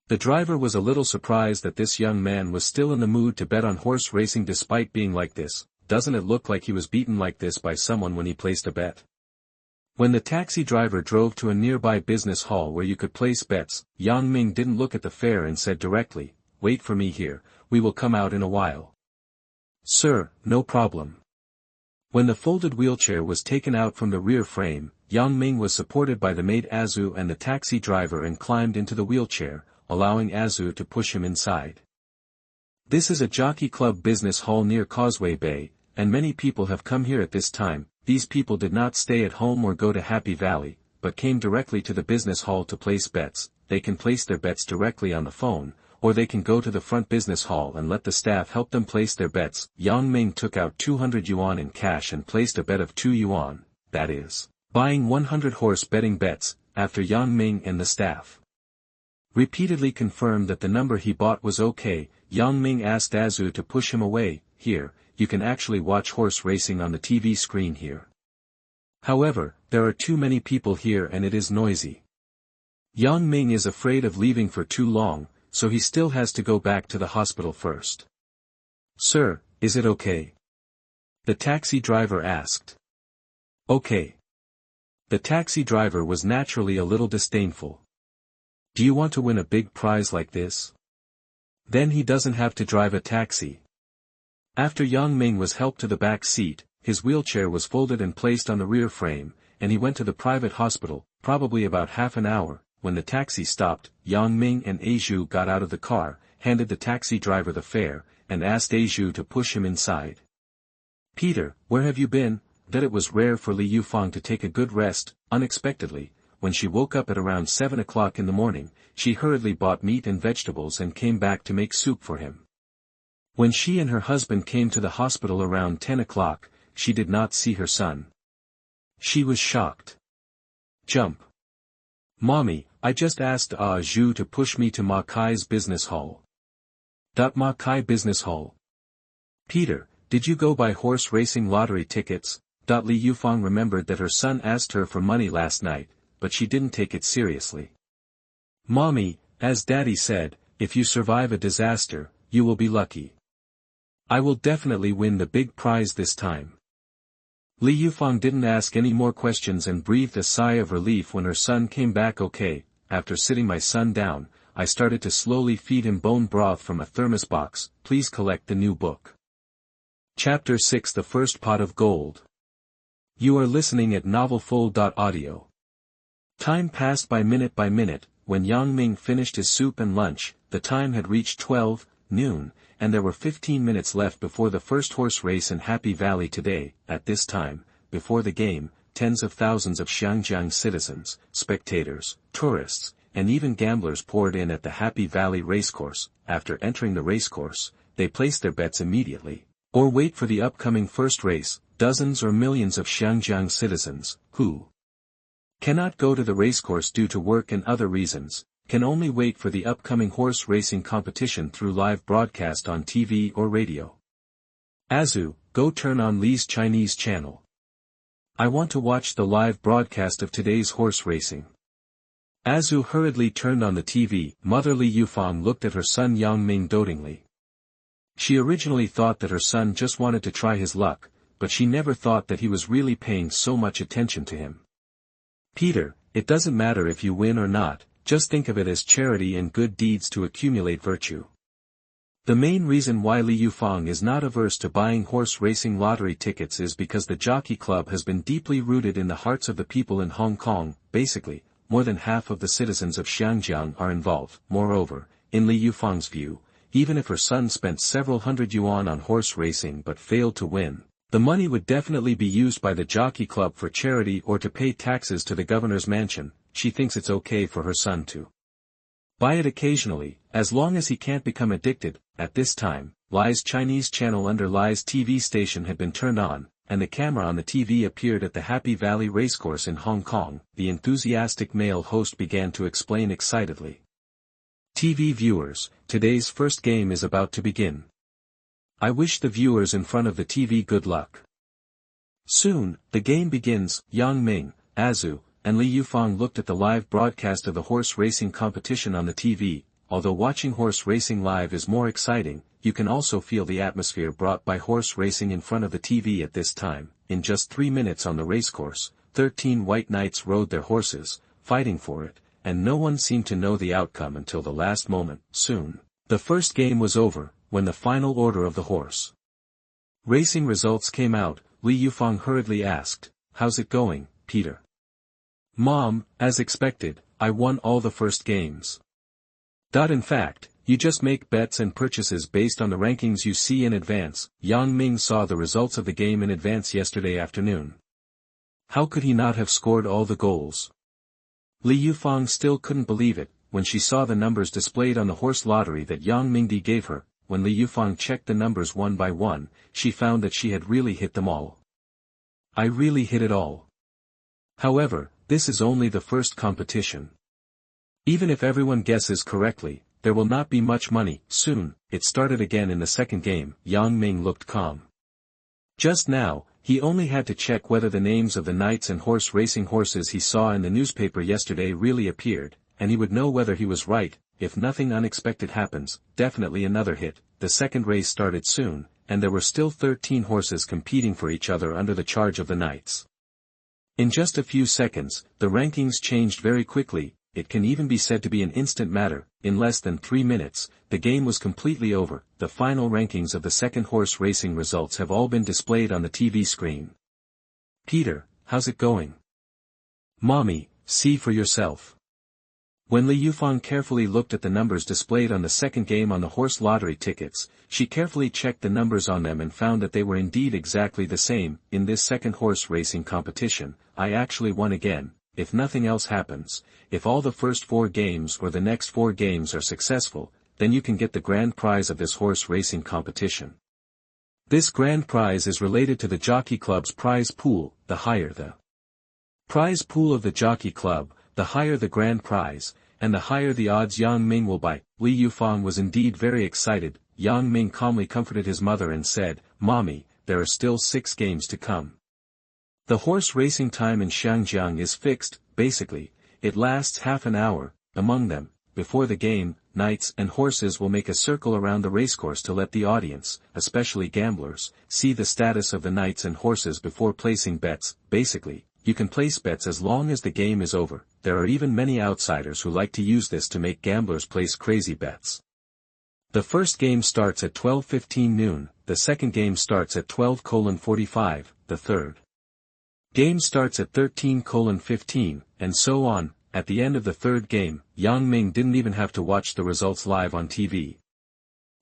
The driver was a little surprised that this young man was still in the mood to bet on horse racing despite being like this. Doesn't it look like he was beaten like this by someone when he placed a bet? When the taxi driver drove to a nearby business hall where you could place bets, Yang Ming didn't look at the fare and said directly, "Wait for me here, we will come out in a while." "Sir, no problem." When the folded wheelchair was taken out from the rear frame, Yang Ming was supported by the maid Zhu and the taxi driver and climbed into the wheelchair, allowing Zhu to push him inside. This is a jockey club business hall near Causeway Bay, and many people have come here at this time. These people did not stay at home or go to Happy Valley, but came directly to the business hall to place bets. They can place their bets directly on the phone, or they can go to the front business hall and let the staff help them place their bets. Yang Ming took out 200 yuan in cash and placed a bet of 2 yuan, that is, buying 100 horse betting bets, after Yang Ming and the staff repeatedly confirmed that the number he bought was okay. Yang Ming asked Zhu to push him away. "Here, you can actually watch horse racing on the TV screen here. However, there are too many people here and it is noisy." Yang Ming is afraid of leaving for too long, so he still has to go back to the hospital first. "Sir, is it okay?" the taxi driver asked. "Okay." The taxi driver was naturally a little disdainful. "Do you want to win a big prize like this? Then he doesn't have to drive a taxi." After Yang Ming was helped to the back seat, his wheelchair was folded and placed on the rear frame, and he went to the private hospital, probably about half an hour. When the taxi stopped, Yang Ming and Zhu got out of the car, handed the taxi driver the fare, and asked Zhu to push him inside. "Peter, where have you been?" That it was rare for Li Yufang to take a good rest. Unexpectedly, when she woke up at around 7 o'clock in the morning, she hurriedly bought meat and vegetables and came back to make soup for him. When she and her husband came to the hospital around 10 o'clock, she did not see her son. She was shocked. "Jump. Mommy, I just asked Zhu to push me to Ma Kai's business hall." "Ma Kai business hall? Peter, did you go buy horse racing lottery tickets?" Li Yufang remembered that her son asked her for money last night, but she didn't take it seriously. "Mommy, as Daddy said, if you survive a disaster, you will be lucky. I will definitely win the big prize this time." Li Yufang didn't ask any more questions and breathed a sigh of relief when her son came back okay. "After sitting my son down, I started to slowly feed him bone broth from a thermos box. Please collect the new book." Chapter 6: The First Pot of Gold. You are listening at novelfull.audio. Time passed by minute, when Yang Ming finished his soup and lunch. The time had reached 12 noon, and there were 15 minutes left before the first horse race in Happy Valley today. At this time, before the game, tens of thousands of Xiangjiang citizens, spectators, tourists, and even gamblers poured in at the Happy Valley racecourse. After entering the racecourse, they placed their bets immediately, or wait for the upcoming first race. Dozens or millions of Xiangjiang citizens, who cannot go to the racecourse due to work and other reasons, can only wait for the upcoming horse racing competition through live broadcast on TV or radio. "Zhu, go turn on Li's Chinese channel. I want to watch the live broadcast of today's horse racing." Zhu hurriedly turned on the TV. Mother Li Yufang looked at her son Yang Ming dotingly. She originally thought that her son just wanted to try his luck, but she never thought that he was really paying so much attention to him. "Peter, it doesn't matter if you win or not, just think of it as charity and good deeds to accumulate virtue." The main reason why Li Yufang is not averse to buying horse racing lottery tickets is because the jockey club has been deeply rooted in the hearts of the people in Hong Kong. Basically, more than half of the citizens of Xiangjiang are involved. Moreover, in Li Yufang's view, even if her son spent several hundred yuan on horse racing but failed to win, the money would definitely be used by the jockey club for charity or to pay taxes to the governor's mansion. She thinks it's okay for her son to buy it occasionally, as long as he can't become addicted. At this time, Li's Chinese channel under Li's TV station had been turned on, and the camera on the TV appeared at the Happy Valley racecourse in Hong Kong. The enthusiastic male host began to explain excitedly. TV viewers, today's first game is about to begin. I wish the viewers in front of the TV good luck. Soon, the game begins. Yang Ming, Azu, and Li Yufang looked at the live broadcast of the horse racing competition on the TV. Although watching horse racing live is more exciting, you can also feel the atmosphere brought by horse racing in front of the TV at this time. In just 3 minutes on the racecourse, 13 white knights rode their horses, fighting for it, and no one seemed to know the outcome until the last moment. Soon, the first game was over, when the final order of the horse racing results came out. Li Yufang hurriedly asked, "How's it going, Peter?" "Mom, as expected, I won all the first games." In fact, you just make bets and purchases based on the rankings you see in advance." Yang Ming saw the results of the game in advance yesterday afternoon. How could he not have scored all the goals? Li Yufang still couldn't believe it, when she saw the numbers displayed on the horse lottery that Yang Mingdi gave her. When Li Yufang checked the numbers one by one, she found that she had really hit them all. "I really hit it all. However, this is only the first competition. Even if everyone guesses correctly, there will not be much money." Soon, it started again in the second game. Yang Ming looked calm. Just now, he only had to check whether the names of the knights and horse racing horses he saw in the newspaper yesterday really appeared, and he would know whether he was right. If nothing unexpected happens, definitely another hit. The second race started soon, and there were still 13 horses competing for each other under the charge of the knights. In just a few seconds, the rankings changed very quickly. It can even be said to be an instant matter. In less than 3 minutes, the game was completely over. The final rankings of the second horse racing results have all been displayed on the TV screen. "Peter, how's it going?" "Mommy, see for yourself." When Li Yufang carefully looked at the numbers displayed on the second game on the horse lottery tickets, she carefully checked the numbers on them and found that they were indeed exactly the same. "In this second horse racing competition, I actually won again. If nothing else happens, if all the first 4 games or the next 4 games are successful, then you can get the grand prize of this horse racing competition. This grand prize is related to the jockey club's prize pool. The higher the prize pool of the jockey club, the higher the grand prize, and the higher the odds Yang Ming will buy." Li Yufang was indeed very excited. Yang Ming calmly comforted his mother and said, "Mommy, there are still 6 games to come. The horse racing time in Xiangjiang is fixed. Basically, it lasts half an hour. Among them, before the game, knights and horses will make a circle around the racecourse to let the audience, especially gamblers, see the status of the knights and horses before placing bets. Basically, you can place bets as long as the game is over. There are even many outsiders who like to use this to make gamblers place crazy bets." The first game starts at 12:15 noon, the second game starts at 12:45, the third game starts at 13:15, and so on. At the end of the third game, Yang Ming didn't even have to watch the results live on TV.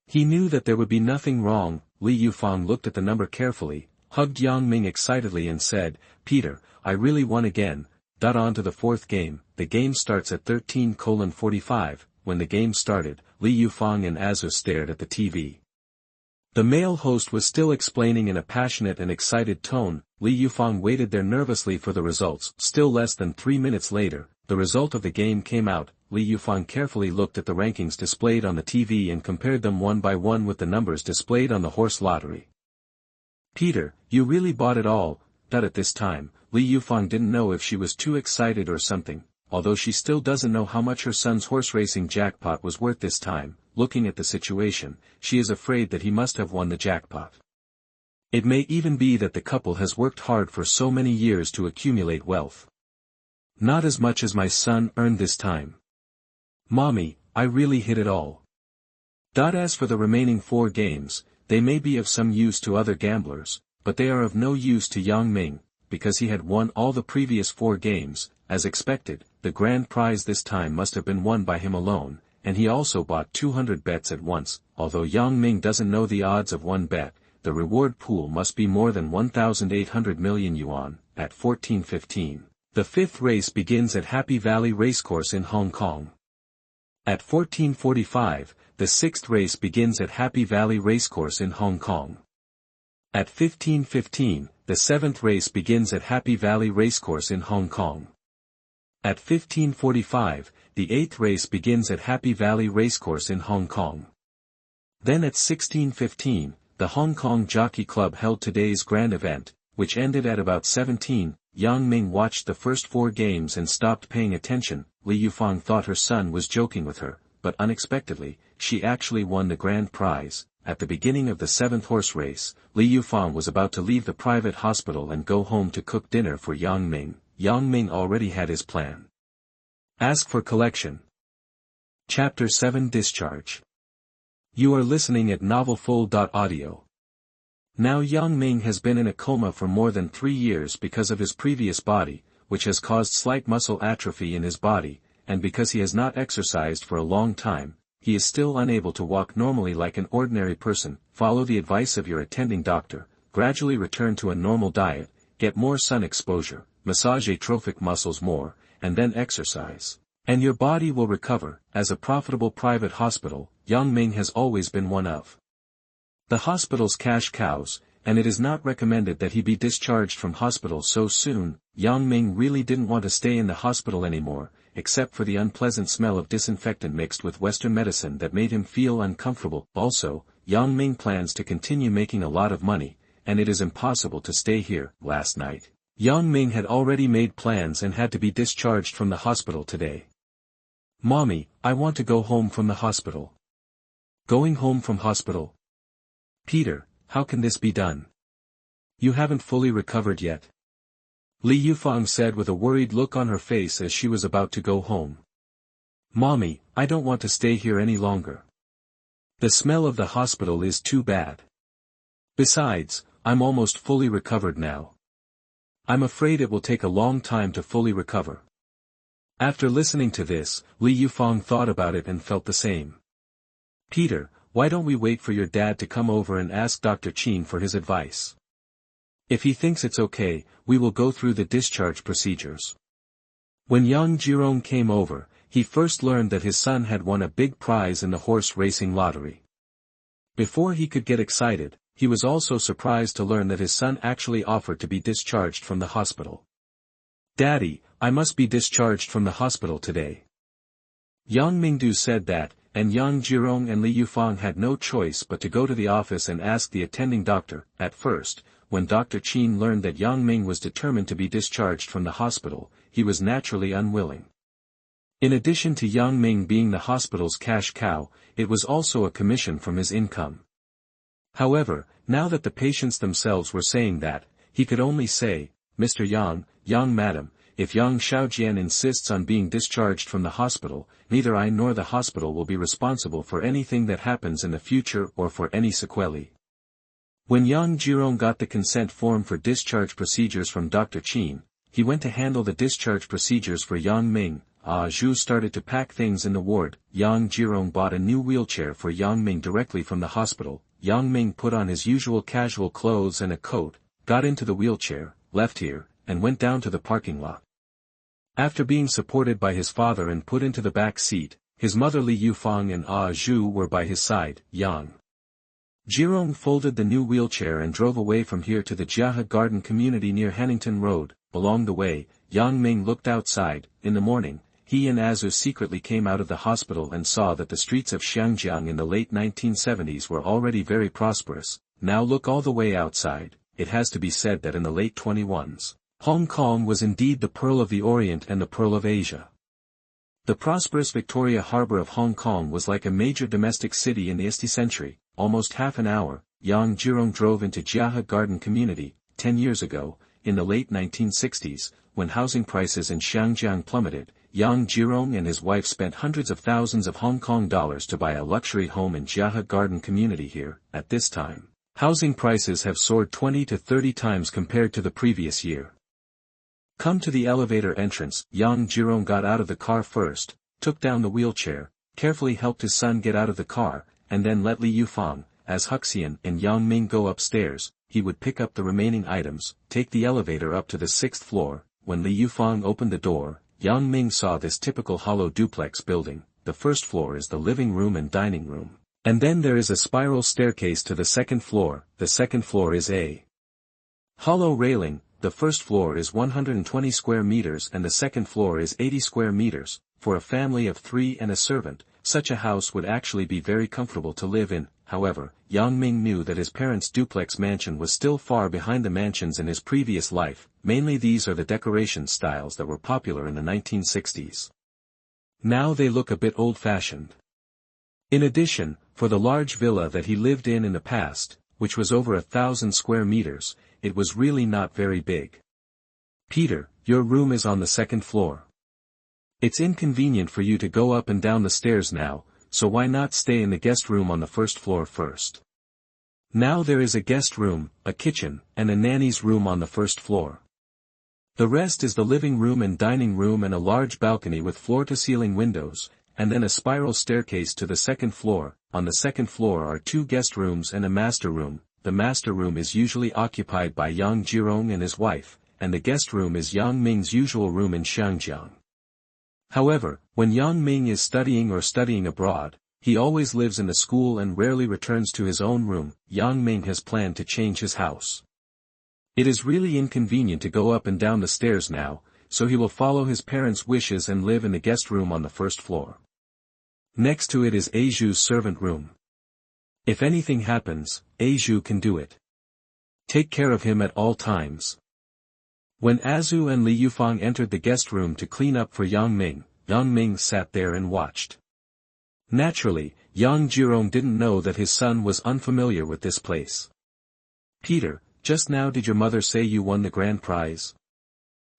He knew that there would be nothing wrong. Li Yufang looked at the number carefully, hugged Yang Ming excitedly and said, "Peter, I really won again." On to the fourth game. The game starts at 13:45. When the game started, Li Yufang and Azu stared at the TV. The male host was still explaining in a passionate and excited tone. Li Yufang waited there nervously for the results. Still less than 3 minutes later, the result of the game came out. Li Yufang carefully looked at the rankings displayed on the TV and compared them one by one with the numbers displayed on the horse lottery. "Peter, you really bought it all." At this time, Li Yufang didn't know if she was too excited or something. Although she still doesn't know how much her son's horse racing jackpot was worth this time. Looking at the situation, she is afraid that he must have won the jackpot. It may even be that the couple has worked hard for so many years to accumulate wealth. "Not as much as my son earned this time. Mommy, I really hit it all." As for the remaining 4 games, they may be of some use to other gamblers, but they are of no use to Yang Ming, because he had won all the previous 4 games. As expected, the grand prize this time must have been won by him alone, and he also bought 200 bets at once. Although Yang Ming doesn't know the odds of one bet, the reward pool must be more than 1,800 million yuan. At 14:15, the 5th race begins at Happy Valley Racecourse in Hong Kong. At 14:45, the 6th race begins at Happy Valley Racecourse in Hong Kong. At 15:15, the 7th race begins at Happy Valley Racecourse in Hong Kong. At 15:45, the 8th race begins at Happy Valley Racecourse in Hong Kong. Then at 16:15, the Hong Kong Jockey Club held today's grand event, which ended at about 17. Yang Ming watched the first 4 games and stopped paying attention. Li Yufang thought her son was joking with her, but unexpectedly, she actually won the grand prize. At the beginning of the 7th horse race, Li Yufang was about to leave the private hospital and go home to cook dinner for Yang Ming. Yang Ming already had his plan. Ask for collection. Chapter 7 Discharge. You are listening at novelfull.audio. Now Yang Ming has been in a coma for more than 3 years because of his previous body, which has caused slight muscle atrophy in his body, and because he has not exercised for a long time, he is still unable to walk normally like an ordinary person. Follow the advice of your attending doctor, gradually return to a normal diet, get more sun exposure, massage atrophic muscles more, and then exercise. And your body will recover. As a profitable private hospital, Yang Ming has always been one of the hospital's cash cows, and it is not recommended that he be discharged from hospital so soon. Yang Ming really didn't want to stay in the hospital anymore, except for the unpleasant smell of disinfectant mixed with Western medicine that made him feel uncomfortable. Also, Yang Ming plans to continue making a lot of money, and it is impossible to stay here. Last night, Yang Ming had already made plans and had to be discharged from the hospital today. Mommy, I want to go home from the hospital. Going home from hospital? Peter, how can this be done? You haven't fully recovered yet. Li Yufang said with a worried look on her face as she was about to go home. Mommy, I don't want to stay here any longer. The smell of the hospital is too bad. Besides, I'm almost fully recovered now. I'm afraid it will take a long time to fully recover. After listening to this, Li Yufang thought about it and felt the same. Peter, why don't we wait for your dad to come over and ask Dr. Qin for his advice? If he thinks it's okay, we will go through the discharge procedures. When Xiangjiang came over, he first learned that his son had won a big prize in the horse racing lottery. Before he could get excited, he was also surprised to learn that his son actually offered to be discharged from the hospital. Daddy, I must be discharged from the hospital today. Yang Mingdu said that, and Yang Jirong and Li Yufang had no choice but to go to the office and ask the attending doctor. At first, when Dr. Qin learned that Yang Ming was determined to be discharged from the hospital, he was naturally unwilling. In addition to Yang Ming being the hospital's cash cow, it was also a commission from his income. However, now that the patients themselves were saying that, he could only say, Mr. Yang, young madam, if young Xiangjiang insists on being discharged from the hospital, neither I nor the hospital will be responsible for anything that happens in the future or for any sequelae. When Yang Jirong got the consent form for discharge procedures from Dr. Qin, he went to handle the discharge procedures for Yang Ming. Zhu started to pack things in the ward. Yang Jirong bought a new wheelchair for Yang Ming directly from the hospital. Yang Ming put on his usual casual clothes and a coat, got into the wheelchair, left here, and went down to the parking lot. After being supported by his father and put into the back seat, his mother Li Yufang and Zhu were by his side. Yang Jirong folded the new wheelchair and drove away from here to the Jia Garden community near Hennington Road. Along the way, Yang Ming looked outside. In the morning, he and Azu secretly came out of the hospital and saw that the streets of Xiangjiang in the late 1970s were already very prosperous. Now look all the way outside. It has to be said that in the late 21s, Hong Kong was indeed the Pearl of the Orient and the Pearl of Asia. The prosperous Victoria Harbour of Hong Kong was like a major domestic city in the 20th century. Almost half an hour, Yang Jirong drove into Jia Garden community. 10 years ago, in the late 1960s, when housing prices in Xiangjiang plummeted, Yang Jirong and his wife spent hundreds of thousands of Hong Kong dollars to buy a luxury home in Jia Garden community here. At this time, housing prices have soared 20 to 30 times compared to the previous year. Come to the elevator entrance. Yang Jirong got out of the car first, took down the wheelchair, carefully helped his son get out of the car, and then let Li Yufang, as Hutchison and Yang Ming go upstairs. He would pick up the remaining items, take the elevator up to the 6th floor. When Li Yufang opened the door, Yang Ming saw this typical hollow duplex building. The first floor is the living room and dining room. And then there is a spiral staircase to the 2nd floor. The 2nd floor is a hollow railing, the first floor is 120 square meters and the second floor is 80 square meters. For a family of 3 and a servant, such a house would actually be very comfortable to live in. However, Yang Ming knew that his parents' duplex mansion was still far behind the mansions in his previous life. Mainly these are the decoration styles that were popular in the 1960s. Now they look a bit old-fashioned. In addition, for the large villa that he lived in the past, which was over 1,000 square meters, it was really not very big. "Peter, your room is on the second floor. It's inconvenient for you to go up and down the stairs now, so why not stay in the guest room on the first floor first? Now there is a guest room, a kitchen, and a nanny's room on the first floor. The rest is the living room and dining room and a large balcony with floor-to-ceiling windows, and then a spiral staircase to the second floor. On the second floor are 2 guest rooms and a master room. The master room is usually occupied by Xiangjiang and his wife, and the guest room is Yang Ming's usual room in Xiangjiang. However, when Yang Ming is studying abroad, he always lives in the school and rarely returns to his own room. Yang Ming has planned to change his house. It is really inconvenient to go up and down the stairs now, so he will follow his parents' wishes and live in the guest room on the first floor. Next to it is Aju's servant room. If anything happens, Aju can do it. Take care of him at all times." When Azu and Li Yufang entered the guest room to clean up for Yang Ming sat there and watched. Naturally, Xiangjiang didn't know that his son was unfamiliar with this place. "Peter, just now did your mother say you won the grand prize?"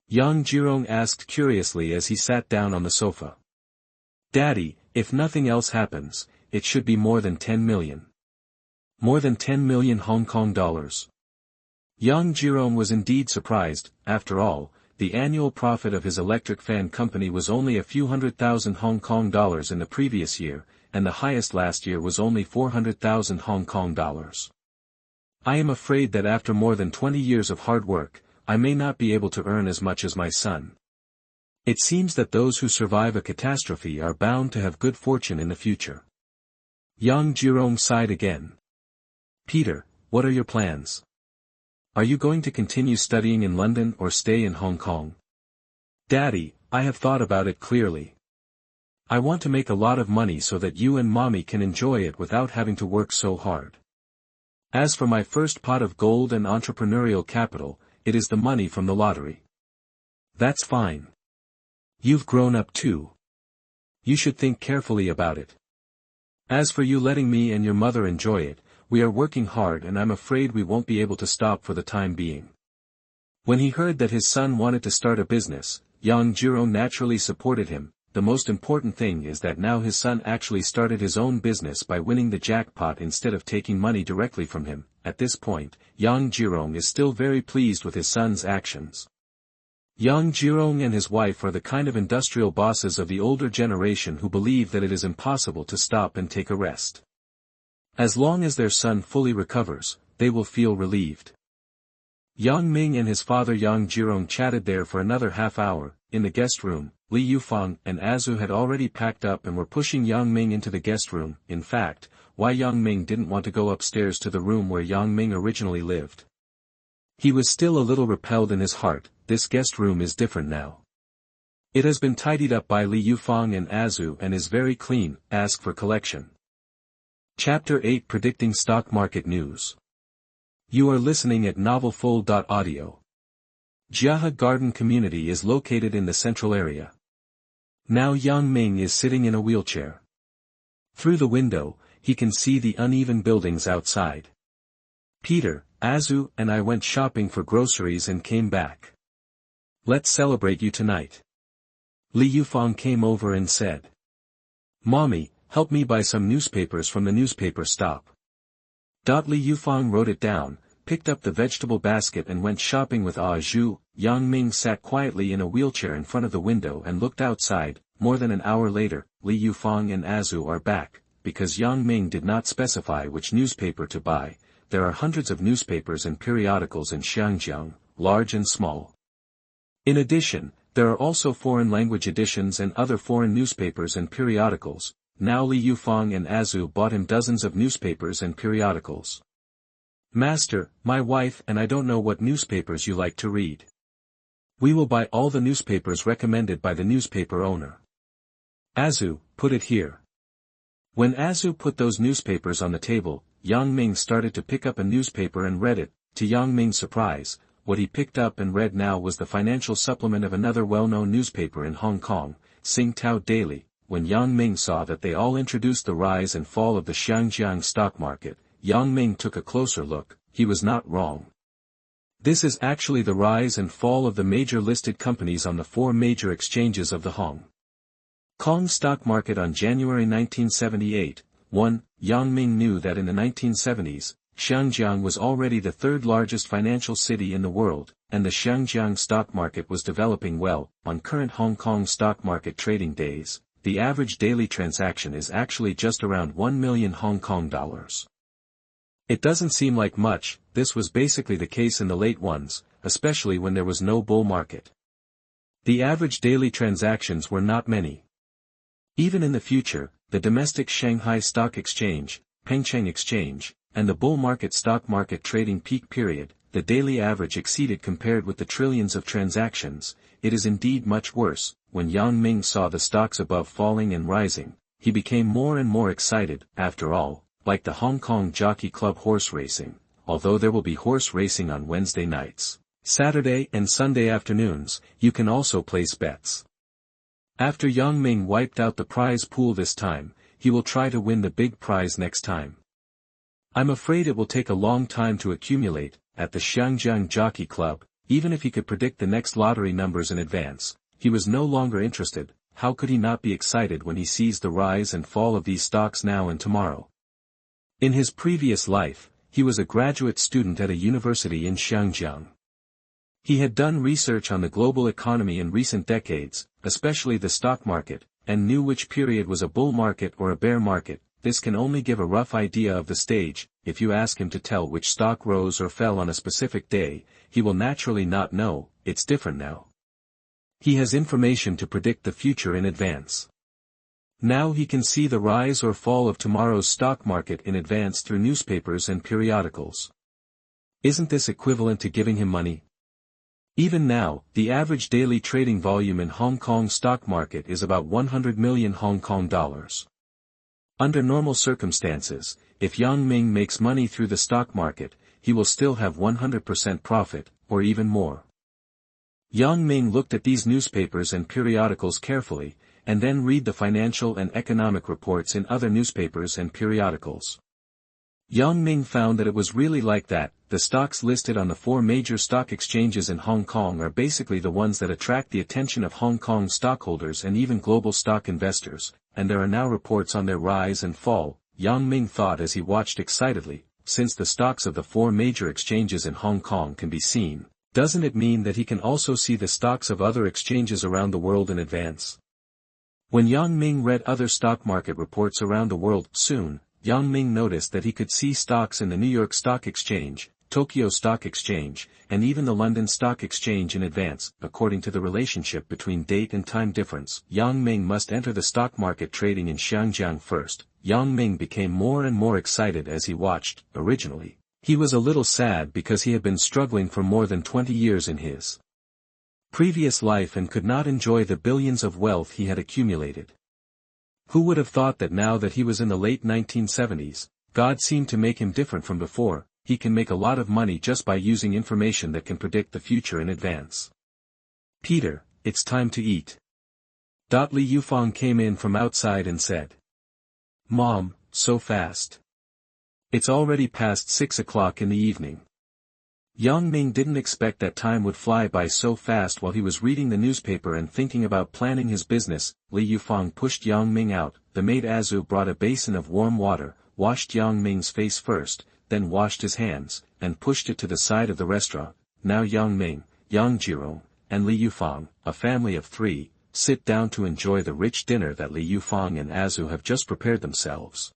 Xiangjiang asked curiously as he sat down on the sofa. "Daddy, if nothing else happens, it should be more than 10 million. More than 10 million Hong Kong dollars. Xiangjiang was indeed surprised. After all, the annual profit of his electric fan company was only a few $100,000 Hong Kong dollars in the previous year, and the highest last year was only 400,000 Hong Kong dollars. "I am afraid that after more than 20 years of hard work, I may not be able to earn as much as my son. It seems that those who survive a catastrophe are bound to have good fortune in the future." Xiangjiang sighed again. "Peter, what are your plans? Are you going to continue studying in London or stay in Hong Kong?" "Daddy, I have thought about it clearly. I want to make a lot of money so that you and Mommy can enjoy it without having to work so hard. As for my first pot of gold and entrepreneurial capital, it is the money from the lottery." "That's fine. You've grown up too. You should think carefully about it. As for you letting me and your mother enjoy it, we are working hard and I'm afraid we won't be able to stop for the time being." When he heard that his son wanted to start a business, Xiangjiang naturally supported him. The most important thing is that now his son actually started his own business by winning the jackpot instead of taking money directly from him. At this point, Xiangjiang is still very pleased with his son's actions. Xiangjiang and his wife are the kind of industrial bosses of the older generation who believe that it is impossible to stop and take a rest. As long as their son fully recovers, they will feel relieved. Yang Ming and his father Xiangjiang chatted there for another half hour. In the guest room, Li Yufang and Azu had already packed up and were pushing Yang Ming into the guest room. In fact, why Yang Ming didn't want to go upstairs to the room where Yang Ming originally lived. He was still a little repelled in his heart. This guest room is different now. It has been tidied up by Li Yufang and Azu and is very clean. Ask for collection. Chapter 8 Predicting Stock Market News. You are listening at novelfull.audio. Jiahe Garden Community is located in the central area. Now Yang Ming is sitting in a wheelchair. Through the window, he can see the uneven buildings outside. "Peter, Azu and I went shopping for groceries and came back. Let's celebrate you tonight." Li Yufang came over and said. "Mommy, help me buy some newspapers from the newspaper stop." Li Yufang wrote it down, picked up the vegetable basket and went shopping with Zhu. Yang Ming sat quietly in a wheelchair in front of the window and looked outside. More than an hour later, Li Yufang and Azu are back. Because Yang Ming did not specify which newspaper to buy, there are hundreds of newspapers and periodicals in Xiangjiang, large and small. In addition, there are also foreign language editions and other foreign newspapers and periodicals. Now Li Yufang and Azu bought him dozens of newspapers and periodicals. Master, my wife and I don't know what newspapers you like to read. We will buy all the newspapers recommended by the newspaper owner. Azu, put it here. When Azu put those newspapers on the table, Yang Ming started to pick up a newspaper and read it. To Yang Ming's surprise, what he picked up and read now was the financial supplement of another well-known newspaper in Hong Kong, Sing Tao Daily. When Yang Ming saw that they all introduced the rise and fall of the Xiangjiang stock market, Yang Ming took a closer look. He was not wrong. This is actually the rise and fall of the major listed companies on the four major exchanges of the Hong Kong stock market on January 1978. 1. Yang Ming knew that in the 1970s, Xiangjiang was already the third largest financial city in the world, and the Xiangjiang stock market was developing well. On current Hong Kong stock market trading days, the average daily transaction is actually just around 1 million Hong Kong dollars. It doesn't seem like much. This was basically the case in the late ones, especially when there was no bull market. The average daily transactions were not many. Even in the future, the domestic Shanghai Stock Exchange, Pengcheng Exchange, and the bull market stock market trading peak period, the daily average exceeded compared with the trillions of transactions. It is indeed much worse. When Yang Ming saw the stocks above falling and rising, he became more and more excited. After all, like the Hong Kong Jockey Club horse racing, although there will be horse racing on Wednesday nights, Saturday and Sunday afternoons, you can also place bets. After Yang Ming wiped out the prize pool this time, he will try to win the big prize next time. I'm afraid it will take a long time to accumulate. At the Xiangjiang Jockey Club, even if he could predict the next lottery numbers in advance, he was no longer interested. How could he not be excited when he sees the rise and fall of these stocks now and tomorrow? In his previous life, he was a graduate student at a university in Xiangjiang. He had done research on the global economy in recent decades, especially the stock market, and knew which period was a bull market or a bear market. This can only give a rough idea of the stage. If you ask him to tell which stock rose or fell on a specific day, he will naturally not know. It's different now. He has information to predict the future in advance. Now he can see the rise or fall of tomorrow's stock market in advance through newspapers and periodicals. Isn't this equivalent to giving him money? Even now, the average daily trading volume in Hong Kong stock market is about 100 million Hong Kong dollars. Under normal circumstances, if Yang Ming makes money through the stock market, he will still have 100% profit, or even more. Yang Ming looked at these newspapers and periodicals carefully, and then read the financial and economic reports in other newspapers and periodicals. Yang Ming found that it was really like that. The stocks listed on the four major stock exchanges in Hong Kong are basically the ones that attract the attention of Hong Kong stockholders and even global stock investors, and there are now reports on their rise and fall. Yang Ming thought as he watched excitedly, since the stocks of the four major exchanges in Hong Kong can be seen, doesn't it mean that he can also see the stocks of other exchanges around the world in advance? When Yang Ming read other stock market reports around the world, soon, Yang Ming noticed that he could see stocks in the New York Stock Exchange, Tokyo Stock Exchange, and even the London Stock Exchange in advance. According to the relationship between date and time difference, Yang Ming must enter the stock market trading in Xiangjiang first. Yang Ming became more and more excited as he watched. Originally, he was a little sad because he had been struggling for more than 20 years in his previous life and could not enjoy the billions of wealth he had accumulated. Who would have thought that now that he was in the late 1970s, God seemed to make him different from before? He can make a lot of money just by using information that can predict the future in advance. Peter, it's time to eat. Li Yufang came in from outside and said, Mom, so fast. It's already past 6 o'clock in the evening. Yang Ming didn't expect that time would fly by so fast while he was reading the newspaper and thinking about planning his business. Li Yufang pushed Yang Ming out. The maid Azu brought a basin of warm water, washed Yang Ming's face first, then washed his hands, and pushed it to the side of the restaurant. Now Yang Ming, Xiangjiang, and Li Yufang, a family of 3, sit down to enjoy the rich dinner that Li Yufang and Azu have just prepared themselves.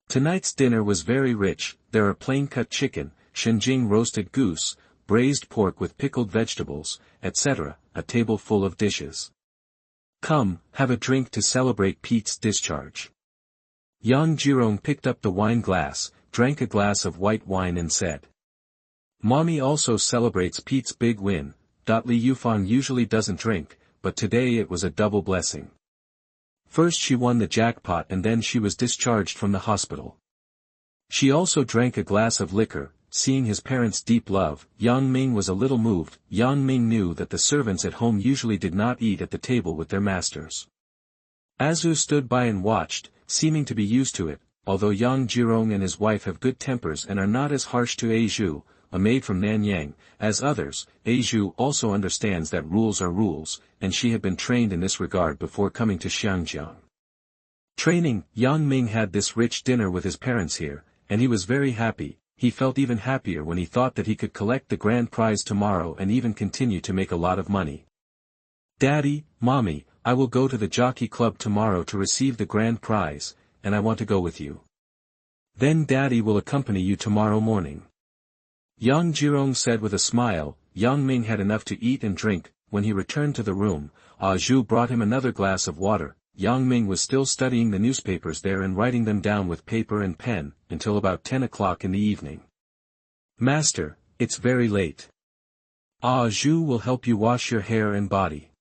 Tonight's dinner was very rich. There are plain-cut chicken, Xiangjiang roasted goose, braised pork with pickled vegetables, etc., a table full of dishes. Come, have a drink to celebrate Pete's discharge. Xiangjiang picked up the wine glass, drank a glass of white wine and said. Mommy also celebrates Pete's big win. Li Yufang usually doesn't drink, but today it was a double blessing. First she won the jackpot and then she was discharged from the hospital. She also drank a glass of liquor. Seeing his parents' deep love, Yang Ming was a little moved. Yang Ming knew that the servants at home usually did not eat at the table with their masters. Azu stood by and watched, seeming to be used to it, although Xiangjiang and his wife have good tempers and are not as harsh to Azu, a maid from Nanyang, as others. Azu also understands that rules are rules, and she had been trained in this regard before coming to Xiangjiang. Training, Yang Ming had this rich dinner with his parents here, and he was very happy. He felt even happier when he thought that he could collect the grand prize tomorrow and even continue to make a lot of money. Daddy, Mommy, I will go to the jockey club tomorrow to receive the grand prize, and I want to go with you. Then Daddy will accompany you tomorrow morning. Xiangjiang said with a smile. Yang Ming had enough to eat and drink. When he returned to the room, Zhu brought him another glass of water. Yang Ming was still studying the newspapers there and writing them down with paper and pen, until about 10 o'clock in the evening. Master, it's very late. Zhu will help you wash your hair and body.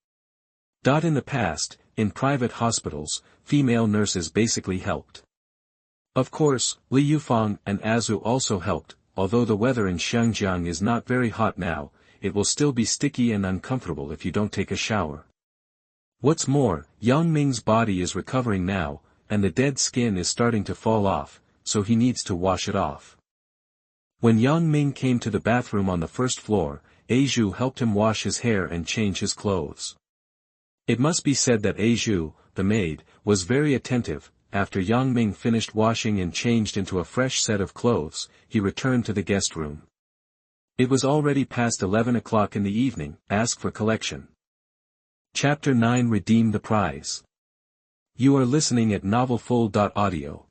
In the past, in private hospitals, female nurses basically helped. Of course, Li Yufang and Azu also helped. Although the weather in Xiangjiang is not very hot now, it will still be sticky and uncomfortable if you don't take a shower. What's more, Yang Ming's body is recovering now, and the dead skin is starting to fall off, so he needs to wash it off. When Yang Ming came to the bathroom on the first floor, Azu helped him wash his hair and change his clothes. It must be said that Azu, the maid, was very attentive. After Yang Ming finished washing and changed into a fresh set of clothes, he returned to the guest room. It was already past 11 o'clock in the evening. Ask for collection. Chapter 9 Redeem the Prize. You are listening at novelfull.audio.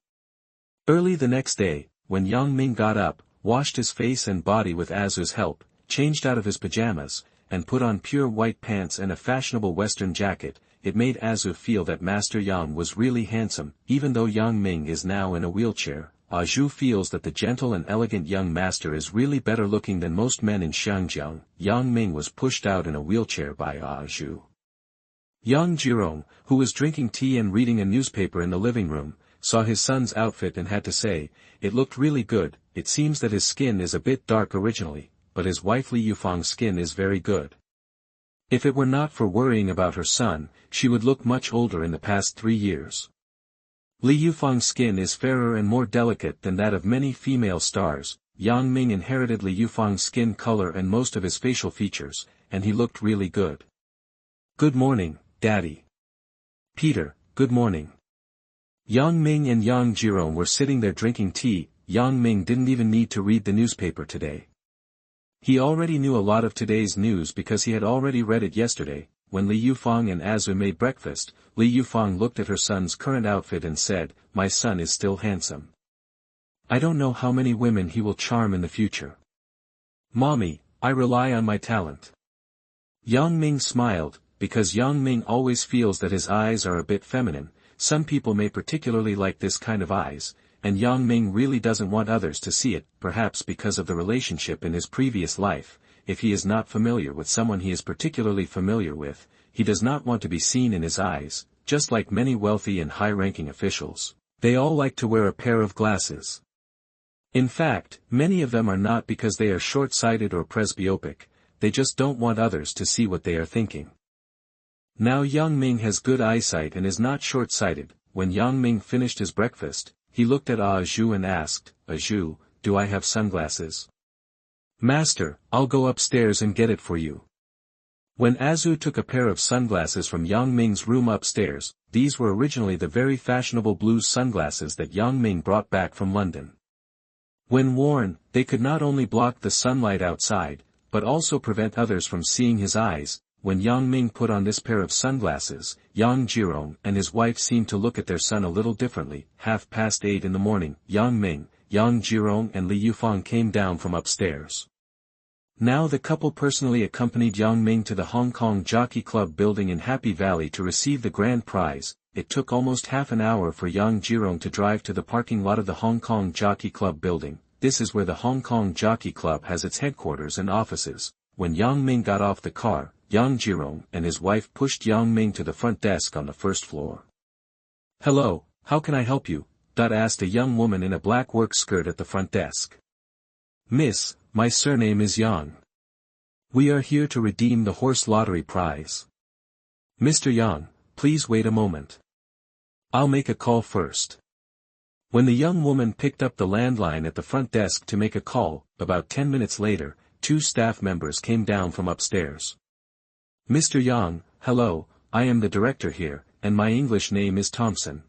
Early the next day, when Yang Ming got up, washed his face and body with Azu's help, changed out of his pajamas, and put on pure white pants and a fashionable western jacket, it made Azu feel that Master Yang was really handsome. Even though Yang Ming is now in a wheelchair, Zhu feels that the gentle and elegant young master is really better looking than most men in Xiangjiang. Yang Ming was pushed out in a wheelchair by Zhu. Xiangjiang, who was drinking tea and reading a newspaper in the living room, saw his son's outfit and had to say, it looked really good. It seems that his skin is a bit dark originally, but his wife Li Yufang's skin is very good. If it were not for worrying about her son, she would look much older in the past 3 years. Li Yufang's skin is fairer and more delicate than that of many female stars. Yang Ming inherited Li Yufang's skin color and most of his facial features, and he looked really good. Good morning, Daddy. Peter, good morning. Yang Ming and Xiangjiang were sitting there drinking tea. Yang Ming didn't even need to read the newspaper today. He already knew a lot of today's news because he had already read it yesterday. When Li Yufang and Azu made breakfast, Li Yufang looked at her son's current outfit and said, my son is still handsome. I don't know how many women he will charm in the future. Mommy, I rely on my talent. Yang Ming smiled, because Yang Ming always feels that his eyes are a bit feminine. Some people may particularly like this kind of eyes, and Yang Ming really doesn't want others to see it, perhaps because of the relationship in his previous life. If he is not familiar with someone he is particularly familiar with, he does not want to be seen in his eyes. Just like many wealthy and high-ranking officials, they all like to wear a pair of glasses. In fact, many of them are not because they are short-sighted or presbyopic, they just don't want others to see what they are thinking. Now Yang Ming has good eyesight and is not short-sighted. When Yang Ming finished his breakfast, he looked at Zhu and asked, Zhu, do I have sunglasses? Master, I'll go upstairs and get it for you. When Azu took a pair of sunglasses from Yang Ming's room upstairs, these were originally the very fashionable blue sunglasses that Yang Ming brought back from London. When worn, they could not only block the sunlight outside, but also prevent others from seeing his eyes. When Yang Ming put on this pair of sunglasses, Xiangjiang and his wife seemed to look at their son a little differently. 8:30 in the morning, Yang Ming, Xiangjiang and Li Yufang came down from upstairs. Now the couple personally accompanied Yang Ming to the Hong Kong Jockey Club building in Happy Valley to receive the grand prize. It took almost half an hour for Xiangjiang to drive to the parking lot of the Hong Kong Jockey Club building. This is where the Hong Kong Jockey Club has its headquarters and offices. When Yang Ming got off the car, Xiangjiang and his wife pushed Yang Ming to the front desk on the first floor. "Hello, how can I help you?" asked a young woman in a black work skirt at the front desk. "Miss, my surname is Yang. We are here to redeem the horse lottery prize." "Mr. Yang, please wait a moment. I'll make a call first." When the young woman picked up the landline at the front desk to make a call, about 10 minutes later, 2 staff members came down from upstairs. "Mr. Yang, hello, I am the director here, and my English name is Thompson."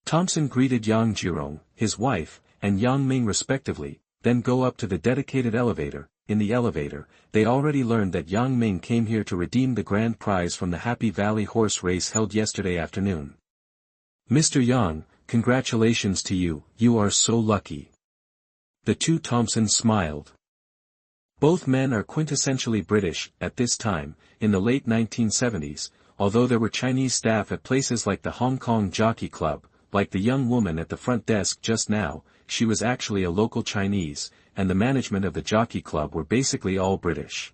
Thompson greeted Yang Jirong, his wife, and Yang Ming respectively, then go up to the dedicated elevator. In the elevator, they already learned that Yang Ming came here to redeem the grand prize from the Happy Valley horse race held yesterday afternoon. "Mr. Yang, congratulations to you, you are so lucky." The 2 Thompsons smiled. Both men are quintessentially British. At this time, in the late 1970s, although there were Chinese staff at places like the Hong Kong Jockey Club, like the young woman at the front desk just now, she was actually a local Chinese, and the management of the Jockey Club were basically all British.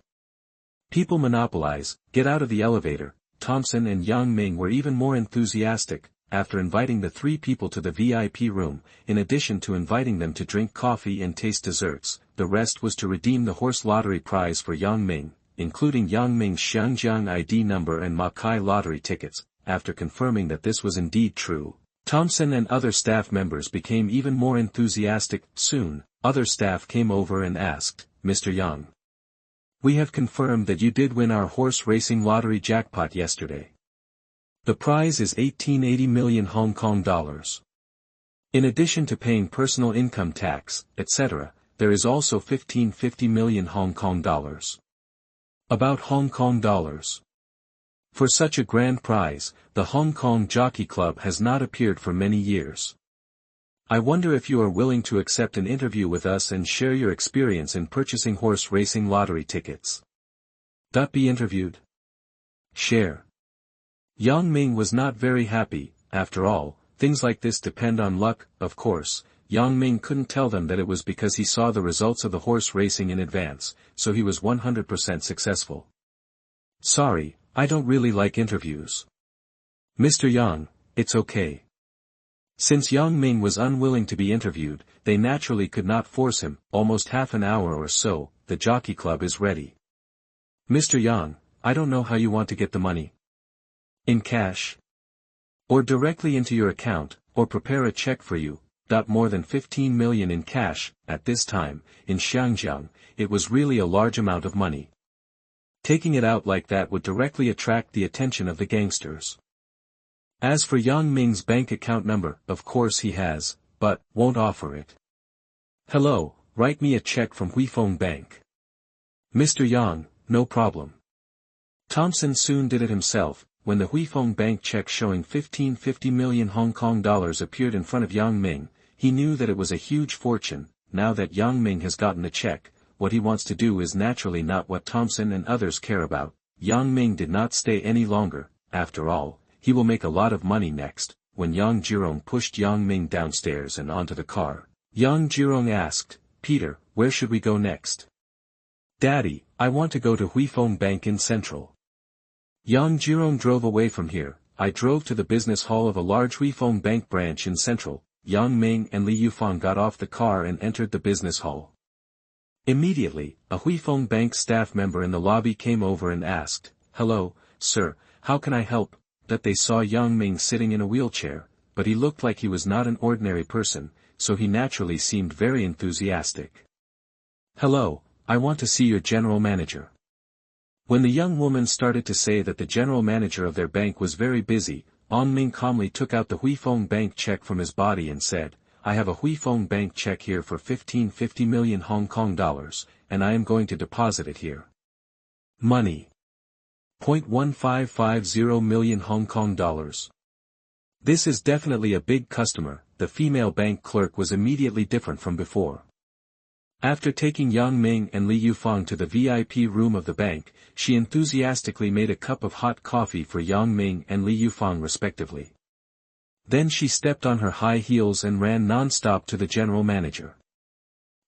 People monopolize, get out of the elevator. Thompson and Yang Ming were even more enthusiastic. After inviting the 3 people to the VIP room, in addition to inviting them to drink coffee and taste desserts, the rest was to redeem the horse lottery prize for Yang Ming, including Yang Ming's Xiangjiang ID number and Mackay lottery tickets. After confirming that this was indeed true, Thompson and other staff members became even more enthusiastic. Soon, other staff came over and asked, "Mr. Yang, we have confirmed that you did win our horse racing lottery jackpot yesterday. The prize is 1880 million Hong Kong dollars. In addition to paying personal income tax, etc., there is also 1550 million Hong Kong dollars. About Hong Kong dollars. For such a grand prize, the Hong Kong Jockey Club has not appeared for many years. I wonder if you are willing to accept an interview with us and share your experience in purchasing horse racing lottery tickets. Be interviewed? Share." Yang Ming was not very happy. After all, things like this depend on luck. Of course, Yang Ming couldn't tell them that it was because he saw the results of the horse racing in advance, so he was 100% successful. "Sorry, I don't really like interviews." "Mr. Yang, it's okay." Since Yang Ming was unwilling to be interviewed, they naturally could not force him. Almost half an hour or so, the Jockey Club is ready. "Mr. Yang, I don't know how you want to get the money. In cash? Or directly into your account, or prepare a check for you." More than 15 million in cash. At this time, in Xiangjiang, it was really a large amount of money. Taking it out like that would directly attract the attention of the gangsters. As for Yang Ming's bank account number, of course he has, but won't offer it. "Hello, write me a check from Huifeng Bank." "Mr. Yang, no problem." Thompson soon did it himself. When the Huifeng Bank check showing 1550 million Hong Kong dollars appeared in front of Yang Ming, he knew that it was a huge fortune. Now that Yang Ming has gotten the check, what he wants to do is naturally not what Thompson and others care about. Yang Ming did not stay any longer. After all, he will make a lot of money next. When Yang Jirong pushed Yang Ming downstairs and onto the car, Yang Jirong asked, "Peter, where should we go next?" "Daddy, I want to go to Huifeng Bank in Central." Yang Jirong drove away from here. "I drove to the business hall of a large Huifeng Bank branch in Central." Yang Ming and Li Yufang got off the car and entered the business hall. Immediately, a Huifeng Bank staff member in the lobby came over and asked, "Hello, sir, how can I help?" They saw Yang Ming sitting in a wheelchair, but he looked like he was not an ordinary person, so he naturally seemed very enthusiastic. "Hello, I want to see your general manager." When the young woman started to say that the general manager of their bank was very busy, Yang Ming calmly took out the Huifeng Bank check from his body and said, "I have a Huifeng Bank check here for 1550 million Hong Kong dollars, and I am going to deposit it here. Money. 0.1550 million Hong Kong dollars. This is definitely a big customer." The female bank clerk was immediately different from before. After taking Yang Ming and Li Yufang to the VIP room of the bank, she enthusiastically made a cup of hot coffee for Yang Ming and Li Yufang respectively. Then she stepped on her high heels and ran non-stop to the general manager.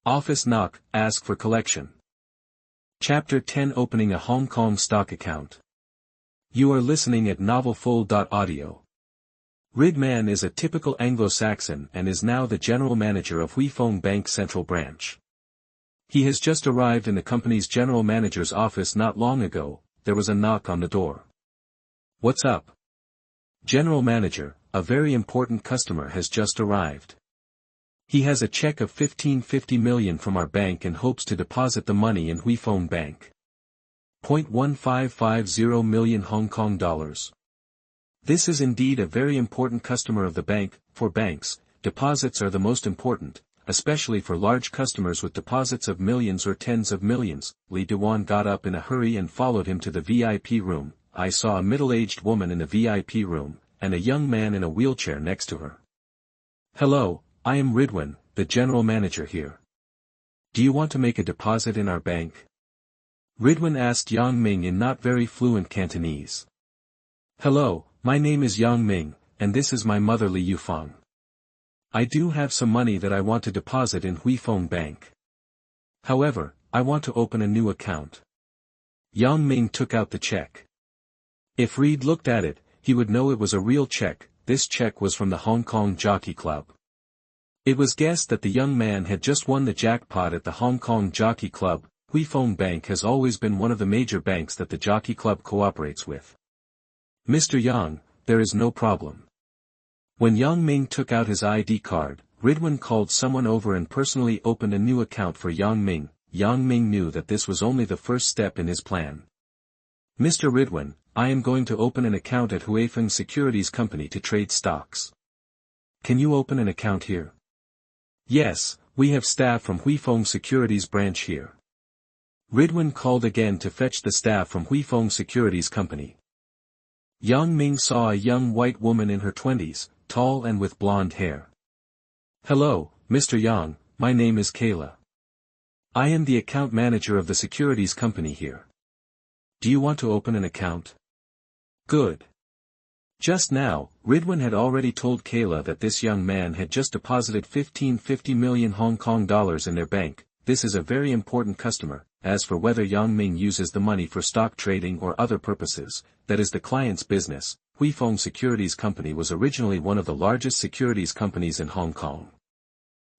Office knock, ask for collection. Chapter 10 Opening a Hong Kong stock account. You are listening at novelfull.audio. Ridman is a typical Anglo-Saxon and is now the general manager of Huifeng Bank Central Branch. He has just arrived in the company's general manager's office not long ago. There was a knock on the door. What's up? General manager, a very important customer has just arrived. He has a check of 1550 million from our bank and hopes to deposit the money in Huifeng Bank. 0.1550 million Hong Kong dollars. This is indeed a very important customer of the bank. For banks, deposits are the most important, especially for large customers with deposits of millions or tens of millions. Li Duan got up in a hurry and followed him to the VIP room. I saw a middle-aged woman in the VIP room, and a young man in a wheelchair next to her. Hello, I am Ridwan, the general manager here. Do you want to make a deposit in our bank? Ridwan asked Yang Ming in not very fluent Cantonese. Hello, my name is Yang Ming, and this is my mother Li Yufang. I do have some money that I want to deposit in Huifeng Bank. However, I want to open a new account. Yang Ming took out the check. If Reed looked at it, he would know it was a real check. This check was from the Hong Kong Jockey Club. It was guessed that the young man had just won the jackpot at the Hong Kong Jockey Club. Huifeng Bank has always been one of the major banks that the Jockey Club cooperates with. Mr. Yang, there is no problem. When Yang Ming took out his ID card, Ridwan called someone over and personally opened a new account for Yang Ming. Yang Ming knew that this was only the first step in his plan. Mr. Ridwan, I am going to open an account at Huifeng Securities Company to trade stocks. Can you open an account here? Yes, we have staff from Huifeng Securities branch here. Ridwan called again to fetch the staff from Huifeng Securities Company. Yang Ming saw a young white woman in her 20s, tall and with blonde hair. Hello, Mr. Yang, my name is Kayla. I am the account manager of the securities company here. Do you want to open an account? Good. Just now, Ridwan had already told Kayla that this young man had just deposited 1550 million Hong Kong dollars in their bank. This is a very important customer. As for whether Yang Ming uses the money for stock trading or other purposes, that is the client's business. Huifeng Securities Company was originally one of the largest securities companies in Hong Kong.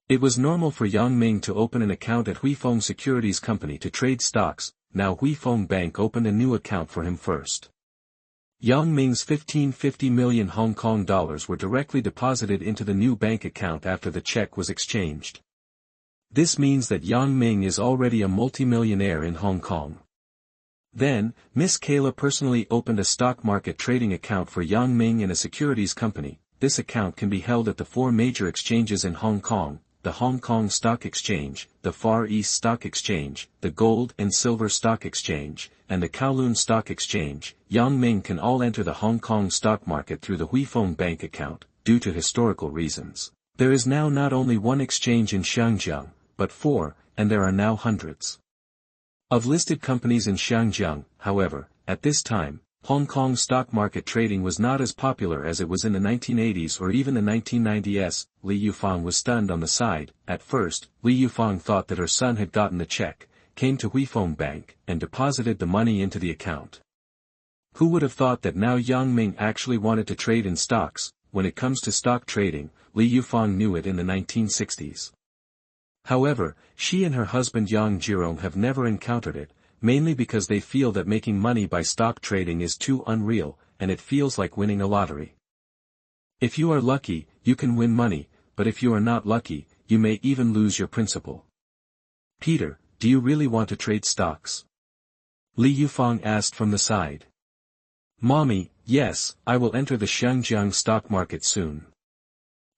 It was normal for Yang Ming to open an account at Huifeng Securities Company to trade stocks. Now Huifeng Bank opened a new account for him first. Yang Ming's 1550 million Hong Kong dollars were directly deposited into the new bank account after the check was exchanged. This means that Yang Ming is already a multimillionaire in Hong Kong. Then, Miss Kayla personally opened a stock market trading account for Yang Ming in a securities company. This account can be held at the 4 major exchanges in Hong Kong, the Hong Kong Stock Exchange, the Far East Stock Exchange, the Gold and Silver Stock Exchange, and the Kowloon Stock Exchange. Yang Ming can all enter the Hong Kong stock market through the Huifeng Bank account, due to historical reasons. There is now not only one exchange in Xiangjiang, but 4, and there are now hundreds of listed companies in Xiangjiang. However, at this time, Hong Kong stock market trading was not as popular as it was in the 1980s or even the 1990s. Li Yufang was stunned on the side. At first, Li Yufang thought that her son had gotten the check, came to Huifeng Bank, and deposited the money into the account. Who would have thought that now Yang Ming actually wanted to trade in stocks? When it comes to stock trading, Li Yufang knew it in the 1960s. However, she and her husband Xiangjiang have never encountered it, mainly because they feel that making money by stock trading is too unreal, and it feels like winning a lottery. If you are lucky, you can win money, but if you are not lucky, you may even lose your principal. Peter, do you really want to trade stocks? Li Yufang asked from the side. Mommy, yes, I will enter the Xiangjiang stock market soon.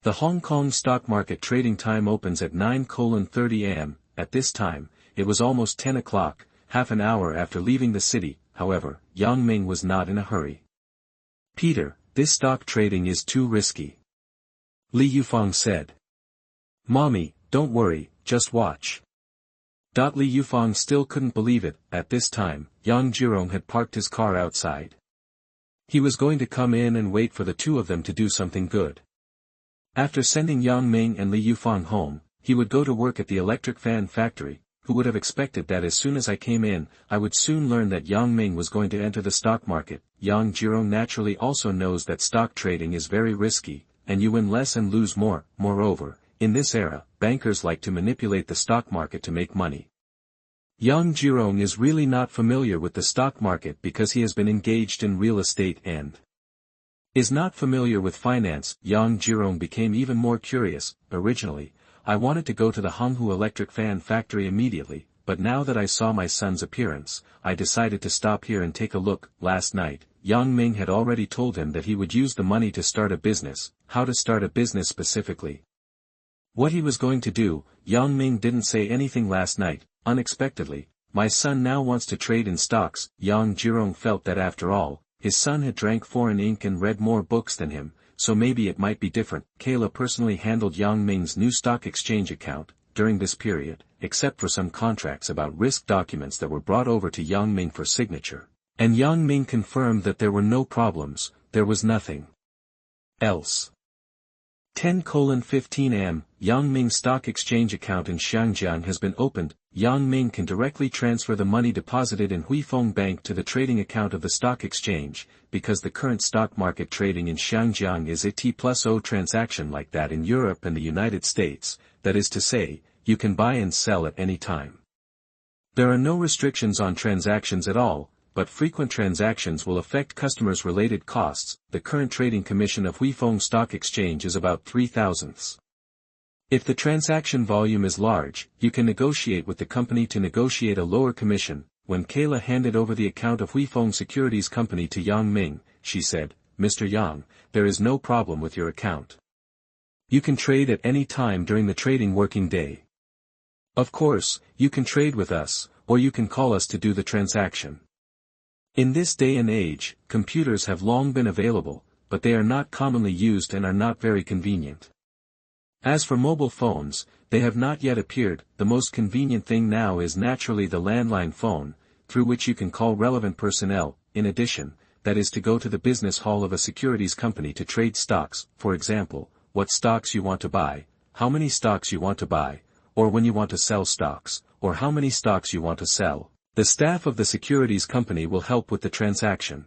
The Hong Kong stock market trading time opens at 9:30 a.m. At this time, it was almost 10 o'clock, half an hour after leaving the city. However, Yang Ming was not in a hurry. Peter, this stock trading is too risky. Li Yufang said. Mommy, don't worry, just watch. Li Yufang still couldn't believe it. At this time, Xiangjiang had parked his car outside. He was going to come in and wait for the two of them to do something good. After sending Yang Ming and Li Yufang home, he would go to work at the electric fan factory. Who would have expected that as soon as I came in, I would soon learn that Yang Ming was going to enter the stock market. Xiangjiang naturally also knows that stock trading is very risky, and you win less and lose more. Moreover, in this era, bankers like to manipulate the stock market to make money. Xiangjiang is really not familiar with the stock market because he has been engaged in real estate and is not familiar with finance. Xiangjiang became even more curious. Originally, I wanted to go to the Honghu electric fan factory immediately, but now that I saw my son's appearance, I decided to stop here and take a look. Last night, Yang Ming had already told him that he would use the money to start a business. How to start a business specifically? What he was going to do. Yang Ming didn't say anything last night. Unexpectedly, my son now wants to trade in stocks. Xiangjiang felt that after all, his son had drank foreign ink and read more books than him, so maybe it might be different. Kayla personally handled Yang Ming's new stock exchange account during this period, except for some contracts about risk documents that were brought over to Yang Ming for signature. And Yang Ming confirmed that there were no problems, there was nothing else. 10:15 am, Yang Ming's stock exchange account in Xiangjiang has been opened. Yang Ming can directly transfer the money deposited in Huifeng Bank to the trading account of the stock exchange, because the current stock market trading in Xiangjiang is a T+0 transaction like that in Europe and the United States, that is to say, you can buy and sell at any time. There are no restrictions on transactions at all, but frequent transactions will affect customers' related costs. The current trading commission of Huifeng Stock Exchange is about 3,000. If the transaction volume is large, you can negotiate with the company to negotiate a lower commission. When Kayla handed over the account of Huifeng Securities Company to Yang Ming, she said, "Mr. Yang, there is no problem with your account. You can trade at any time during the trading working day. Of course, you can trade with us, or you can call us to do the transaction." In this day and age, computers have long been available, but they are not commonly used and are not very convenient. As for mobile phones, they have not yet appeared. The most convenient thing now is naturally the landline phone, through which you can call relevant personnel. In addition, that is to go to the business hall of a securities company to trade stocks, for example, what stocks you want to buy, how many stocks you want to buy, or when you want to sell stocks, or how many stocks you want to sell. The staff of the securities company will help with the transaction.